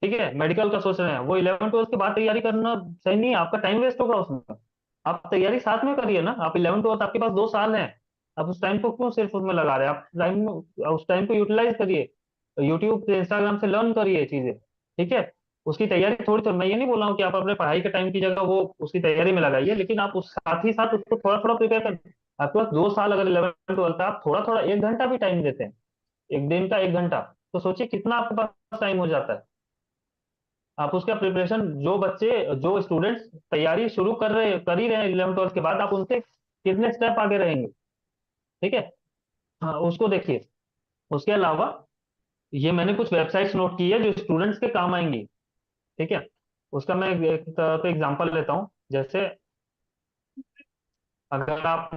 ठीक है, मेडिकल का सोच रहे हैं, वो 11 12 के बाद तैयारी करना सही नहीं है। आपका टाइम वेस्ट होगा उसमें। आप तैयारी साथ में करिए ना। आप 11 12 आपके पास 2 साल हैं, आप उस टाइम को क्यों सिर्फ उसमें लगा रहे हैं। आप टाइम, उस टाइम को यूटिलाइज करिए, यूट्यूब से, इंस्टाग्राम से लर्न करिए चीजें। ठीक है। उसकी तैयारी थोड़ी, तो मैं ये नहीं बोल रहा हूँ कि आप अपने पढ़ाई के टाइम की जगह वो उसकी तैयारी में लगाइए, लेकिन आप उस साथ ही साथ उसको थोड़ा थोड़ा प्रिपेयर कर। आपके पास 2 साल अगर 11th 12th आप थोड़ा थोड़ा 1 घंटा भी टाइम देते हैं, एक दिन का 1 घंटा, तो सोचिए कितना आपके पास टाइम हो जाता है। आप उसका प्रिपरेशन, जो बच्चे, जो स्टूडेंट्स तैयारी शुरू कर ही रहे हैं 11th 12th के बाद, आप उनसे कितने स्टेप आगे रहेंगे। ठीक है। हाँ, उसको देखिए। उसके अलावा ये मैंने कुछ वेबसाइट्स नोट की है जो स्टूडेंट्स के काम आएंगी। ठीक है। उसका मैं एक तरह पे एग्जांपल लेता हूँ। जैसे अगर आप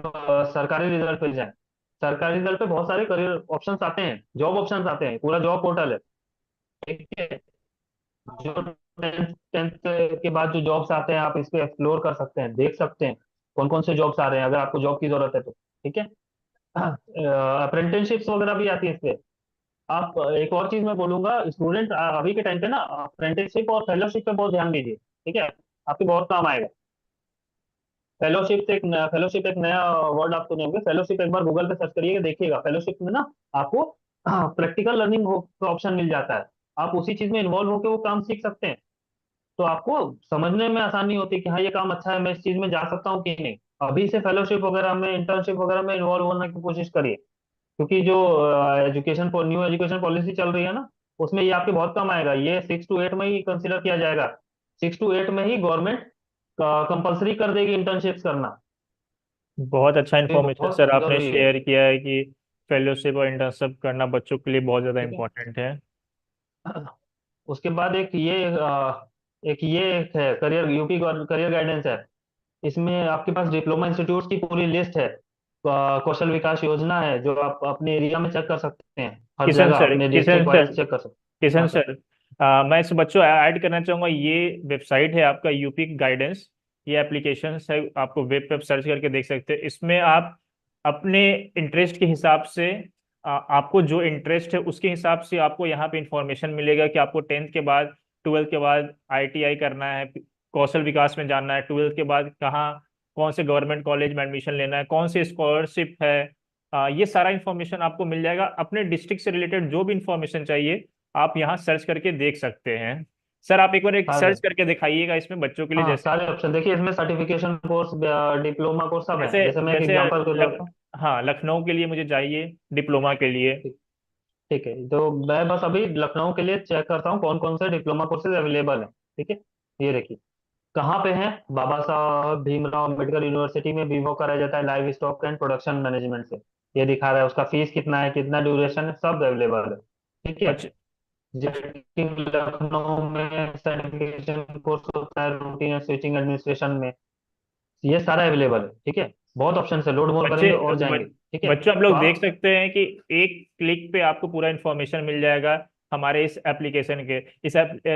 सरकारी रिजल्ट पे जाएं, सरकारी रिजल्ट पे बहुत सारे करियर ऑप्शंस आते हैं, जॉब ऑप्शंस आते हैं, पूरा जॉब पोर्टल है। ठीक है। जो टेंथ टेंथ के बाद जो जॉब्स आते हैं, आप इस पे एक्सप्लोर कर सकते हैं, देख सकते हैं कौन कौन से जॉब्स आ रहे हैं, अगर आपको जॉब की जरूरत है तो। ठीक है। अप्रेंटिसशिप्स वगैरह भी आती है इस पे। आप एक और चीज मैं बोलूंगा, स्टूडेंट अभी के टाइम पे ना अप्रेंटिसशिप और फेलोशिप पे बहुत ध्यान दीजिए। ठीक है। आपके बहुत काम आएगा। फेलोशिप एक नया वर्ड आप सुने होंगे, फेलोशिप एक बार गूगल पे सर्च करिएगा, देखिएगा। फेलोशिप में ना आपको प्रैक्टिकल लर्निंग का ऑप्शन मिल जाता है। आप उसी चीज में इन्वॉल्व होकर वो काम सीख सकते हैं। तो आपको समझने में आसानी होती है कि हाँ ये काम अच्छा है, मैं इस चीज में जा सकता हूँ कि नहीं। अभी से फेलोशिप वगैरह में, इंटर्नशिप वगैरह में इन्वॉल्व होने की कोशिश करिए। क्योंकि जो न्यू एजुकेशन पॉलिसी चल रही है ना, उसमें ये आपके बहुत कम आएगा। ये 6 to 8 में ही कंसिडर किया जाएगा। 6 to 8 में ही गवर्नमेंट कंपलसरी कर देगी इंटर्नशिप्स करना। बहुत अच्छा तो ये इन्फॉर्मेशन बहुत सर आपने जरूरी है। शेयर किया है कि फेलोशिप और इंटर्नशिप करना बच्चों के लिए बहुत ज़्यादा ठीक है। इम्पोर्टेंट है। उसके बाद एक है करियर, यूपी करियर गाइडेंस है। इसमें आपके पास डिप्लोमा इंस्टीट्यूट की पूरी लिस्ट है। कौशल विकास योजना है जो आप अपने एरिया में चेक कर सकते हैं, हर किशन जगह सर अपने किशन डिस्ट्रिक्ट सर वाइज चेक कर सकते हैं। किशन हाँ सर। सर मैं इस बच्चों ऐड करना चाहूँगा, ये वेबसाइट है आपका यूपी गाइडेंस। ये एप्लीकेशन है, आपको वेब पे सर्च करके देख सकते हैं। इसमें आप अपने इंटरेस्ट के हिसाब से आपको जो इंटरेस्ट है उसके हिसाब से आपको यहाँ पे इंफॉर्मेशन मिलेगा कि आपको टेंथ के बाद, ट्वेल्थ के बाद आईटीआई करना है, कौशल विकास में जाना है, ट्वेल्थ के बाद कहाँ, कौन से गवर्नमेंट कॉलेज में एडमिशन लेना है, कौन सी स्कॉलरशिप है। ये सारा इन्फॉर्मेशन आपको मिल जाएगा। अपने डिस्ट्रिक्ट से रिलेटेड जो भी इंफॉर्मेशन चाहिए आप यहाँ सर्च करके देख सकते हैं। सर आप एक बार एक हाँ सर्च सर। करके दिखाइएगा इसमें बच्चों के लिए, हाँ, जैसे सारे ऑप्शन देखिए इसमें, सर्टिफिकेशन कोर्स, डिप्लोमा कोर्स सब है। जैसे जैसे मैं एक जैसे एग्जांपल को लख देता हूँ। हाँ, लखनऊ के लिए मुझे चाहिए, डिप्लोमा के लिए। ठीक। ठीक है, तो मैं बस अभी लखनऊ के लिए चेक करता हूँ कौन कौन से डिप्लोमा कोर्सेज अवेलेबल है। ठीक है। ये देखिए कहाँ पे है। बाबा साहब भीमराव अम्बेडकर यूनिवर्सिटी में बीवो कराया जाता है, live stock and production management से। ये दिखा रहा है, उसका फीस कितना है, कितना ड्यूरेशन है, सब अवेलेबल है। ठीक है। अच्छा। अच्छा। जबकि लखनऊ में सर्टिफिकेशन कोर्स होता है रूटिंग एंड स्विचिंग एडमिनिस्ट्रेशन में। ये सारा अवेलेबल है। ठीक है। बहुत ऑप्शन है, लोड मोर बच्चे करेंगे और जाएंगे। ब- ठीक है, बच्चों आप तो लोग देख आप। सकते हैं कि एक क्लिक पे आपको पूरा इन्फॉर्मेशन मिल जाएगा हमारे इस एप्लीकेशन के,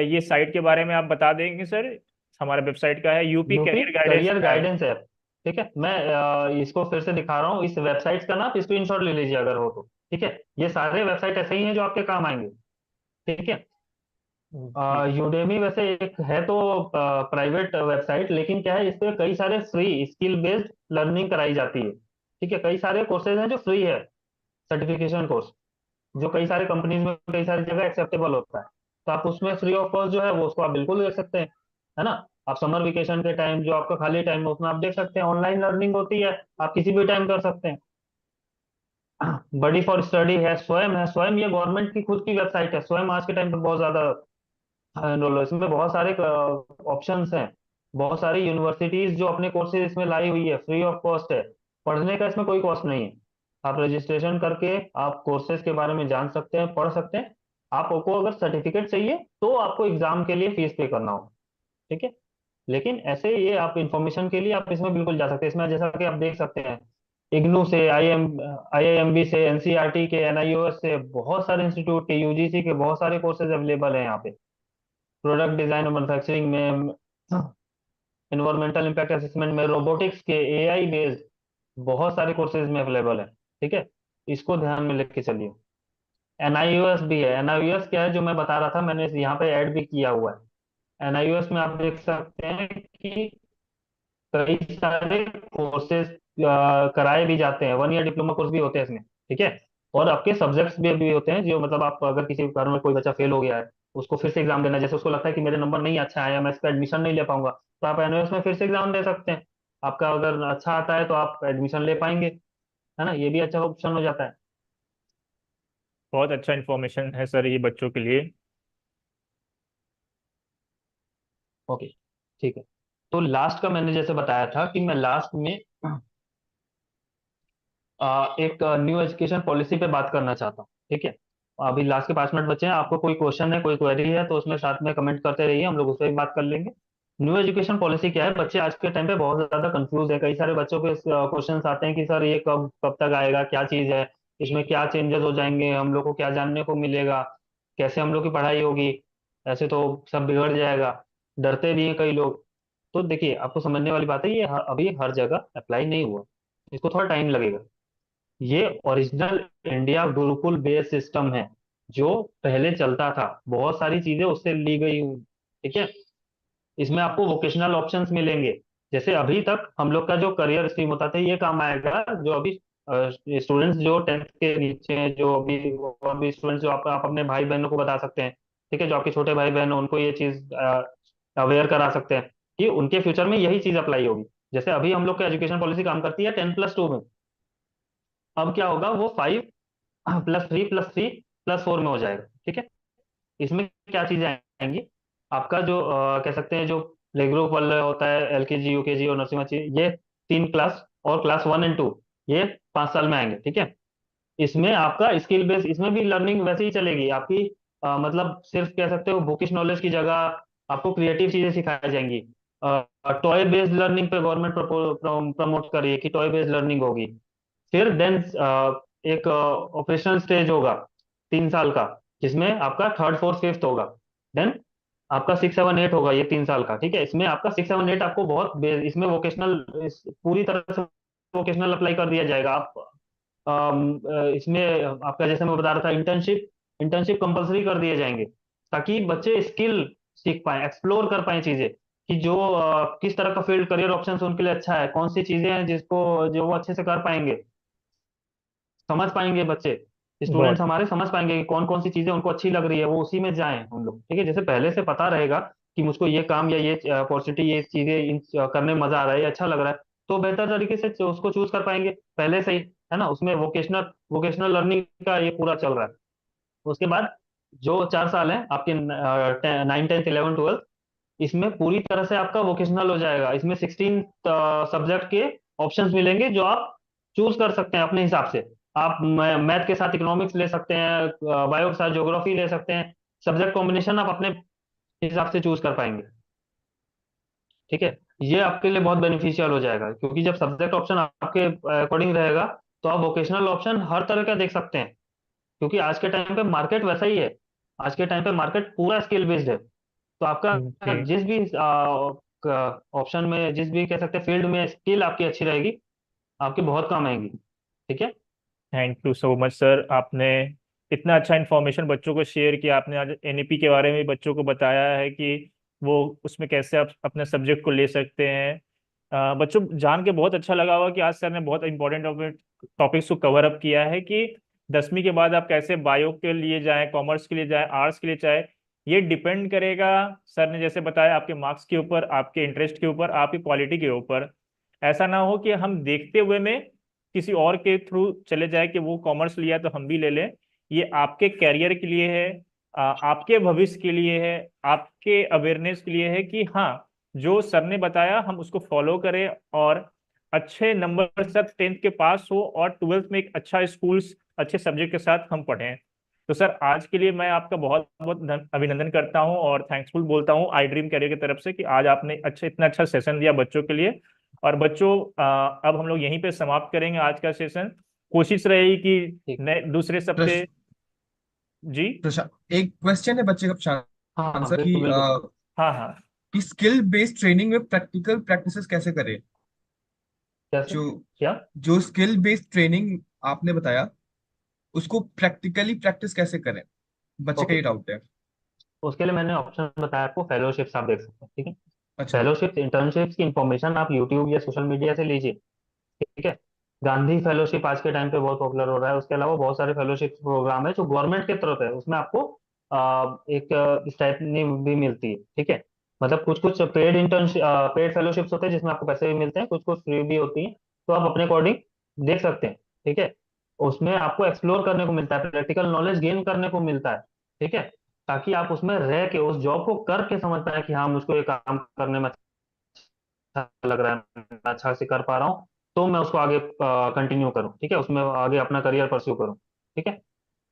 ये साइट के बारे में आप बता देंगे सर। हमारा वेबसाइट का है UP UP career guidance career app. Guidance app. ठीक है, मैं इसको फिर से दिखा रहा हूँ, इस वेबसाइट का ना आप स्क्रीनशॉट ले लीजिए अगर हो तो। ठीक है। ये सारे वेबसाइट ऐसे ही हैं जो आपके काम आएंगे। ठीक है। जी। यूडेमी वैसे एक है तो प्राइवेट वेबसाइट, लेकिन क्या है, इस पे कई सारे फ्री स्किल बेस्ड लर्निंग कराई जाती है। ठीक है, कई सारे कोर्सेज हैं जो फ्री है, सर्टिफिकेशन कोर्स, जो कई सारे कंपनीज में, कई सारी जगह एक्सेप्टेबल होता है। तो आप उसमें फ्री ऑफ कॉस्ट जो है वो, उसको आप बिल्कुल ले सकते हैं। है ना। आप समर वेकेशन के टाइम जो आपका खाली टाइम है उसमें आप देख सकते हैं, ऑनलाइन लर्निंग होती है, आप किसी भी टाइम कर सकते हैं। बडी फॉर स्टडी है, स्वयं है, स्वयं ये गवर्नमेंट की खुद की वेबसाइट है, स्वयं आज के टाइम पे बहुत ज्यादा एनरोल है। इसमें बहुत सारे ऑप्शंस हैं। बहुत सारी यूनिवर्सिटीज जो अपने कोर्सेज इसमें लाई हुई है, फ्री ऑफ कॉस्ट है। पढ़ने का इसमें कोई कॉस्ट नहीं है। आप रजिस्ट्रेशन करके आप कोर्सेज के बारे में जान सकते हैं, पढ़ सकते हैं। आपको अगर सर्टिफिकेट चाहिए तो आपको एग्जाम के लिए फीस पे करना होगा। ठीक है। लेकिन ऐसे ये आप इंफॉर्मेशन के लिए आप इसमें बिल्कुल जा सकते हैं। इसमें जैसा कि आप देख सकते हैं, इग्नू से, आईआईएमबी से, एनसीईआरटी के, एनआईओएस से, बहुत सारे इंस्टीट्यूट के, यूजीसी के बहुत सारे कोर्सेज अवेलेबल हैं यहाँ पे। प्रोडक्ट डिजाइन और मैन्युफैक्चरिंग में, इन्वायरमेंटल इम्पैक्ट असेसमेंट में, रोबोटिक्स के, एआई बेस्ड बहुत सारे कोर्सेज में अवेलेबल है। ठीक है। इसको ध्यान में लेके चलिए। एनआईओएस भी है। एनआईओएस क्या है जो मैं बता रहा था, मैंने यहाँ पे ऐड भी किया हुआ है। एनआईओएस में आप देख सकते हैं कि कई सारे कोर्सेज कराए भी जाते हैं, 1 ईयर डिप्लोमा कोर्स भी होते हैं इसमें। ठीक है। और आपके सब्जेक्ट्स भी होते हैं, जो मतलब आप अगर किसी कारण में कोई बच्चा फेल हो गया है, उसको फिर से एग्जाम देना है, जैसे उसको लगता है कि मेरे नंबर नहीं अच्छा आया, मैं इस पर एडमिशन नहीं ले पाऊंगा, तो आप एनओएस में फिर से एग्जाम दे सकते हैं। आपका अगर अच्छा आता है तो आप एडमिशन ले पाएंगे, है ना, ये भी अच्छा ऑप्शन हो जाता है। बहुत अच्छा इन्फॉर्मेशन है सर ये बच्चों के लिए। ओके, ठीक है। तो लास्ट का मैंने जैसे बताया था कि मैं लास्ट में एक न्यू एजुकेशन पॉलिसी पे बात करना चाहता हूँ, ठीक है। अभी लास्ट के 5 मिनट बचे हैं, आपको कोई क्वेश्चन है, कोई क्वेरी है तो उसमें साथ में कमेंट करते रहिए, हम लोग उस पर भी बात कर लेंगे। न्यू एजुकेशन पॉलिसी क्या है, बच्चे आज के टाइम पे बहुत ज्यादा कंफ्यूज है, कई सारे बच्चों के क्वेश्चंस आते हैं कि सर ये कब कब तक आएगा, क्या चीज है, इसमें क्या चेंजेस हो जाएंगे, हम लोग को क्या जानने को मिलेगा, कैसे हम लोग की पढ़ाई होगी, ऐसे तो सब बिगड़ जाएगा, डरते भी हैं कई लोग। तो देखिए, आपको समझने वाली बात है, ये अभी हर जगह अप्लाई नहीं हुआ, इसको थोड़ा टाइम लगेगा। ये original India Gurukul base system है, जो पहले चलता था, बहुत सारी चीजें उससे ली गई हुई, ठीक है। इसमें आपको वोकेशनल ऑप्शंस मिलेंगे। जैसे अभी तक हम लोग का जो करियर स्ट्रीम होता था, ये काम आएगा जो अभी स्टूडेंट्स जो 10th के नीचे हैं, जो अभी, और भी स्टूडेंट्स जो आप अपने भाई बहनों को बता सकते हैं, ठीक है, जो आपके छोटे भाई बहन हैं, उनको ये चीज अवेयर करा सकते हैं कि उनके फ्यूचर में यही चीज अप्लाई होगी। जैसे अभी हम लोग का एजुकेशन पॉलिसी काम करती है 10+2 में, अब क्या होगा, वो 5+3+3+4 में हो जाएगा, ठीक है। इसमें क्या चीजें आएंगी, आपका जो कह सकते हैं, जो प्ले ग्रुप वाला होता है, एलकेजी यूकेजी और नर्सरी में, ये 3 क्लास, और क्लास 1 एंड 2 ये 5 साल में आएंगे, ठीक है। इसमें आपका स्किल बेस, इसमें भी लर्निंग वैसे ही चलेगी आपकी, मतलब सिर्फ कह सकते हो बुकिश नॉलेज की जगह आपको क्रिएटिव चीजें सिखाई जाएंगी। टॉय बेस्ड लर्निंग पे गवर्नमेंट प्रमोट कर रही है कि टॉय बेस्ड लर्निंग होगी। फिर देन एक ऑपरेशनल स्टेज होगा 3 साल का, जिसमें आपका थर्ड फोर्थ फिफ्थ होगा। देन आपका 6 7 8 होगा, ये 3 साल का, ठीक है। इसमें आपका 6 7 8 आपको बहुत इसमें वोकेशनल, पूरी तरह से वोकेशनल अप्लाई कर दिया जाएगा। आप इसमें आपका, जैसे मैं बता रहा था, इंटर्नशिप इंटर्नशिप कंपलसरी कर दिए जाएंगे, ताकि बच्चे स्किल सीख पाए, एक्सप्लोर कर पाए चीजें, कि जो किस तरह का फील्ड करियर ऑप्शन उनके लिए अच्छा है, कौन सी चीजें हैं जिसको जो वो अच्छे से कर पाएंगे, समझ पाएंगे बच्चे, स्टूडेंट्स बहुत हमारे समझ पाएंगे कि कौन कौन सी चीजें उनको अच्छी लग रही है, वो उसी में जाएं हम लोग, ठीक है। जैसे पहले से पता रहेगा कि मुझको ये काम या ये अपॉर्चुनिटी, ये चीजें करने में मजा आ रहा है, ये अच्छा लग रहा है, तो बेहतर तरीके से उसको चूज कर पाएंगे पहले से ही, है ना। उसमें वोकेशनल वोकेशनल लर्निंग का ये पूरा चल रहा है। उसके बाद जो 4 साल है आपके, 9 10 11 12, इसमें पूरी तरह से आपका वोकेशनल हो जाएगा। इसमें 16 सब्जेक्ट के ऑप्शंस मिलेंगे, जो आप चूज कर सकते हैं अपने हिसाब से। आप मैथ के साथ इकोनॉमिक्स ले सकते हैं, बायो के साथ ज्योग्राफी ले सकते हैं, सब्जेक्ट कॉम्बिनेशन आप अपने हिसाब से चूज कर पाएंगे, ठीक है। ये आपके लिए बहुत बेनिफिशियल हो जाएगा, क्योंकि जब सब्जेक्ट ऑप्शन आपके अकॉर्डिंग रहेगा, तो आप वोकेशनल ऑप्शन हर तरह का देख सकते हैं, क्योंकि आज के टाइम पे मार्केट वैसा ही है। आज के टाइम पे मार्केट पूरा स्किल बेस्ड है, तो आपका जी। जिस भी ऑप्शन में, जिस भी कह सकते हैं फील्ड में स्किल आपकी अच्छी रहेगी, आपके बहुत काम आएगी, ठीक है। Thank you so much sir, आपने इतना अच्छा इन्फॉर्मेशन बच्चों को शेयर किया। आपने आज एनईपी के बारे में बच्चों को बताया है कि वो उसमें कैसे आप अपने सब्जेक्ट को ले सकते हैं। बच्चों जान के बहुत अच्छा लगा होगा कि आज सर ने बहुत इंपॉर्टेंट टॉपिक्स को कवर अप किया है कि 10वीं के बाद आप कैसे बायो के लिए जाएं, कॉमर्स के लिए जाएं, आर्ट्स के लिए जाएं। ये डिपेंड करेगा, सर ने जैसे बताया, आपके मार्क्स के ऊपर, आपके इंटरेस्ट के ऊपर, आपकी क्वालिटी के ऊपर। ऐसा ना हो कि हम देखते हुए में किसी और के थ्रू चले जाए कि वो कॉमर्स लिया तो हम भी ले लें। ये आपके कैरियर के लिए है, आपके भविष्य के लिए है, आपके अवेयरनेस के लिए है कि हाँ, जो सर ने बताया हम उसको फॉलो करें और अच्छे नंबर से 10th के पास हो और 12th में एक अच्छा स्कूल्स, अच्छे सब्जेक्ट के साथ हम पढ़ें। तो सर आज के लिए मैं आपका बहुत बहुत अभिनंदन करता हूं और थैंक्सफुल बोलता हूं आई ड्रीम कैरियर की तरफ से कि आज आपने इतना अच्छा सेशन दिया बच्चों के लिए। और बच्चों, अब हम लोग यहीं पे समाप्त करेंगे आज का सेशन। कोशिश रहेगी कि ठीक। नए दूसरे सप्ते। प्रश, जी। एक क्वेश्चन है बच्चे का हाँ हाँ, आंसर कि बिल्कुल बिल्कुल। हाँ हाँ। कि स्किल बेस्ड ट्रेनिंग में प्रैक्टिकल प्रैक्टिसेस कैसे करें। कैसे? जो क्या? जो स्किल बेस्ड ट्रेनिंग आपने बताया, उसको प्रैक्टिकली प्रैक्टिस कैसे करें, बच्चे का ओके, ये डाउट है। उसके लिए मैंने ऑप्शन बताया आपको, फेलोशिप्स आप देख सकते हैं, ठीक है। अच्छा। फेलोशिप्स, इंटर्नशिप्स की इंफॉर्मेशन आप यूट्यूब या सोशल मीडिया से लीजिए, ठीक है। गांधी फेलोशिप आज के टाइम पे बहुत पॉपुलर हो रहा है। उसके अलावा बहुत सारे फेलोशिप प्रोग्राम है जो गवर्नमेंट की तरफ है, उसमें आपको एक स्टाइपेंड भी मिलती है, ठीक है। मतलब कुछ कुछ पेड इंटर्नशिप, पेड फेलोशिप्स होते हैं जिसमें आपको पैसे भी मिलते हैं, कुछ कुछ फ्री भी होती हैं। तो आप अपने अकॉर्डिंग देख सकते हैं। ठीक है। उसमें आपको एक्सप्लोर करने को मिलता है, प्रैक्टिकल नॉलेज गेन करने को मिलता है। ठीक है। ताकि आप उसमें रह के उस जॉब को करके समझ पाए कि हाँ, मुझको ये काम करने में अच्छा लग रहा है, मैं अच्छा से कर पा रहा हूँ, तो मैं उसको आगे कंटिन्यू करूँ। ठीक है, उसमें आगे अपना करियर परस्यू करूँ। ठीक है।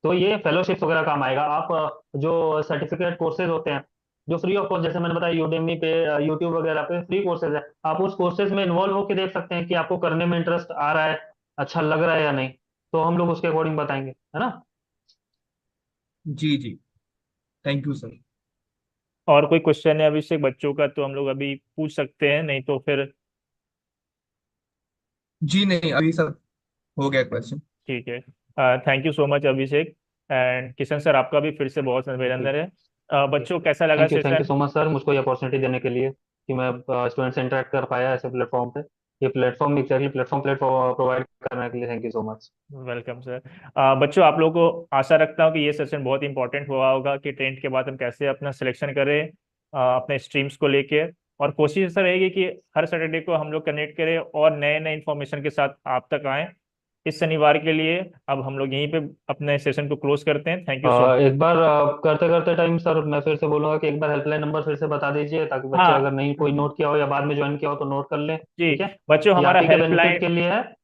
तो ये फेलोशिप्स वगैरह काम आएगा। आप जो सर्टिफिकेट कोर्सेज होते हैं जो फ्री ऑफ कॉस्ट, जैसे मैंने बताया यूडेमी पे, यूट्यूब वगैरह पे फ्री कोर्सेज है, आप उस कोर्सेज में इन्वॉल्व होकर देख सकते हैं कि आपको करने में इंटरेस्ट आ रहा है, अच्छा लग रहा है या नहीं। तो हम लोग उसके अकॉर्डिंग बताएंगे, है ना। जी जी, थैंक यू सर। और कोई क्वेश्चन है अभिषेक बच्चों का तो हम लोग अभी पूछ सकते हैं, नहीं तो फिर जी नहीं, अभी सब हो गया क्वेश्चन। ठीक है। Thank you so much Abhishek. And Kishan sir आपका भी फिर से बहुत जी अभिनंदन है। जी। बच्चों कैसा लगा thank you session? So much sir, मुझको ये अपॉर्चुनिटी देने के लिए कि मैं स्टूडेंट से इंटरेक्ट कर पाया ऐसे प्लेटफॉर्म पे। ये प्लेटफॉर्म एग्जैक्टली प्लेटफॉर्म प्रोवाइड करने के लिए thank you so much. Welcome sir. बच्चों आप लोगों को आशा रखता हूँ कि ये सेशन बहुत इंपॉर्टेंट हुआ होगा कि टेंथ के बाद हम कैसे अपना सिलेक्शन करें अपने स्ट्रीम्स को लेके। और कोशिश ऐसा रहेगी कि हर सैटरडे को हम लोग कनेक्ट करें और नए नए इन्फॉर्मेशन के साथ आप तक आएं। इस शनिवार के लिए अब हम लोग यहीं पे अपने सेशन को क्लोज करते हैं। Thank you so much. एक बार करते करते टाइम सर मैं फिर से बोलूंगा कि एक बार हेल्पलाइन नंबर फिर से बता दीजिए, ताकि बच्चे हाँ अगर नहीं कोई नोट किया हो या बाद में ज्वाइन किया हो तो नोट कर लें। जी ठीक है। बच्चों, ये आप ही के बेनिफिट के लिए है।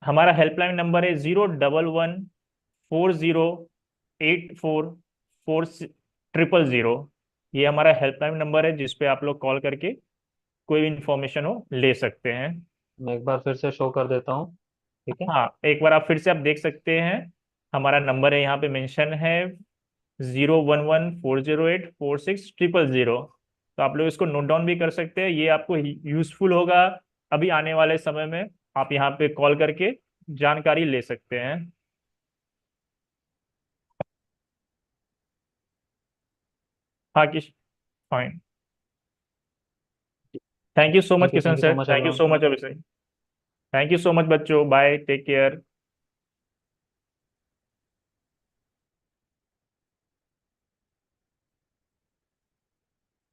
हमारा हेल्पलाइन नंबर है 011408440। ये हमारा हेल्पलाइन नंबर है जिस पे आप लोग कॉल करके कोई भी इंफॉर्मेशन हो ले सकते हैं। मैं एक बार फिर से शो कर देता हूँ। ठीक है। हाँ एक बार आप फिर से आप देख सकते हैं। हमारा नंबर है यहाँ पे मेंशन है 01140846000। तो आप लोग इसको नोट डाउन भी कर सकते हैं, ये आपको यूजफुल होगा अभी आने वाले समय में। आप यहाँ पे कॉल करके जानकारी ले सकते हैं। हाँ किश fine. Thank you so much Kishan thank you so sir, much thank you everyone. So much Abhishek. Thank you so much बच्चों, बाय, टेक केयर।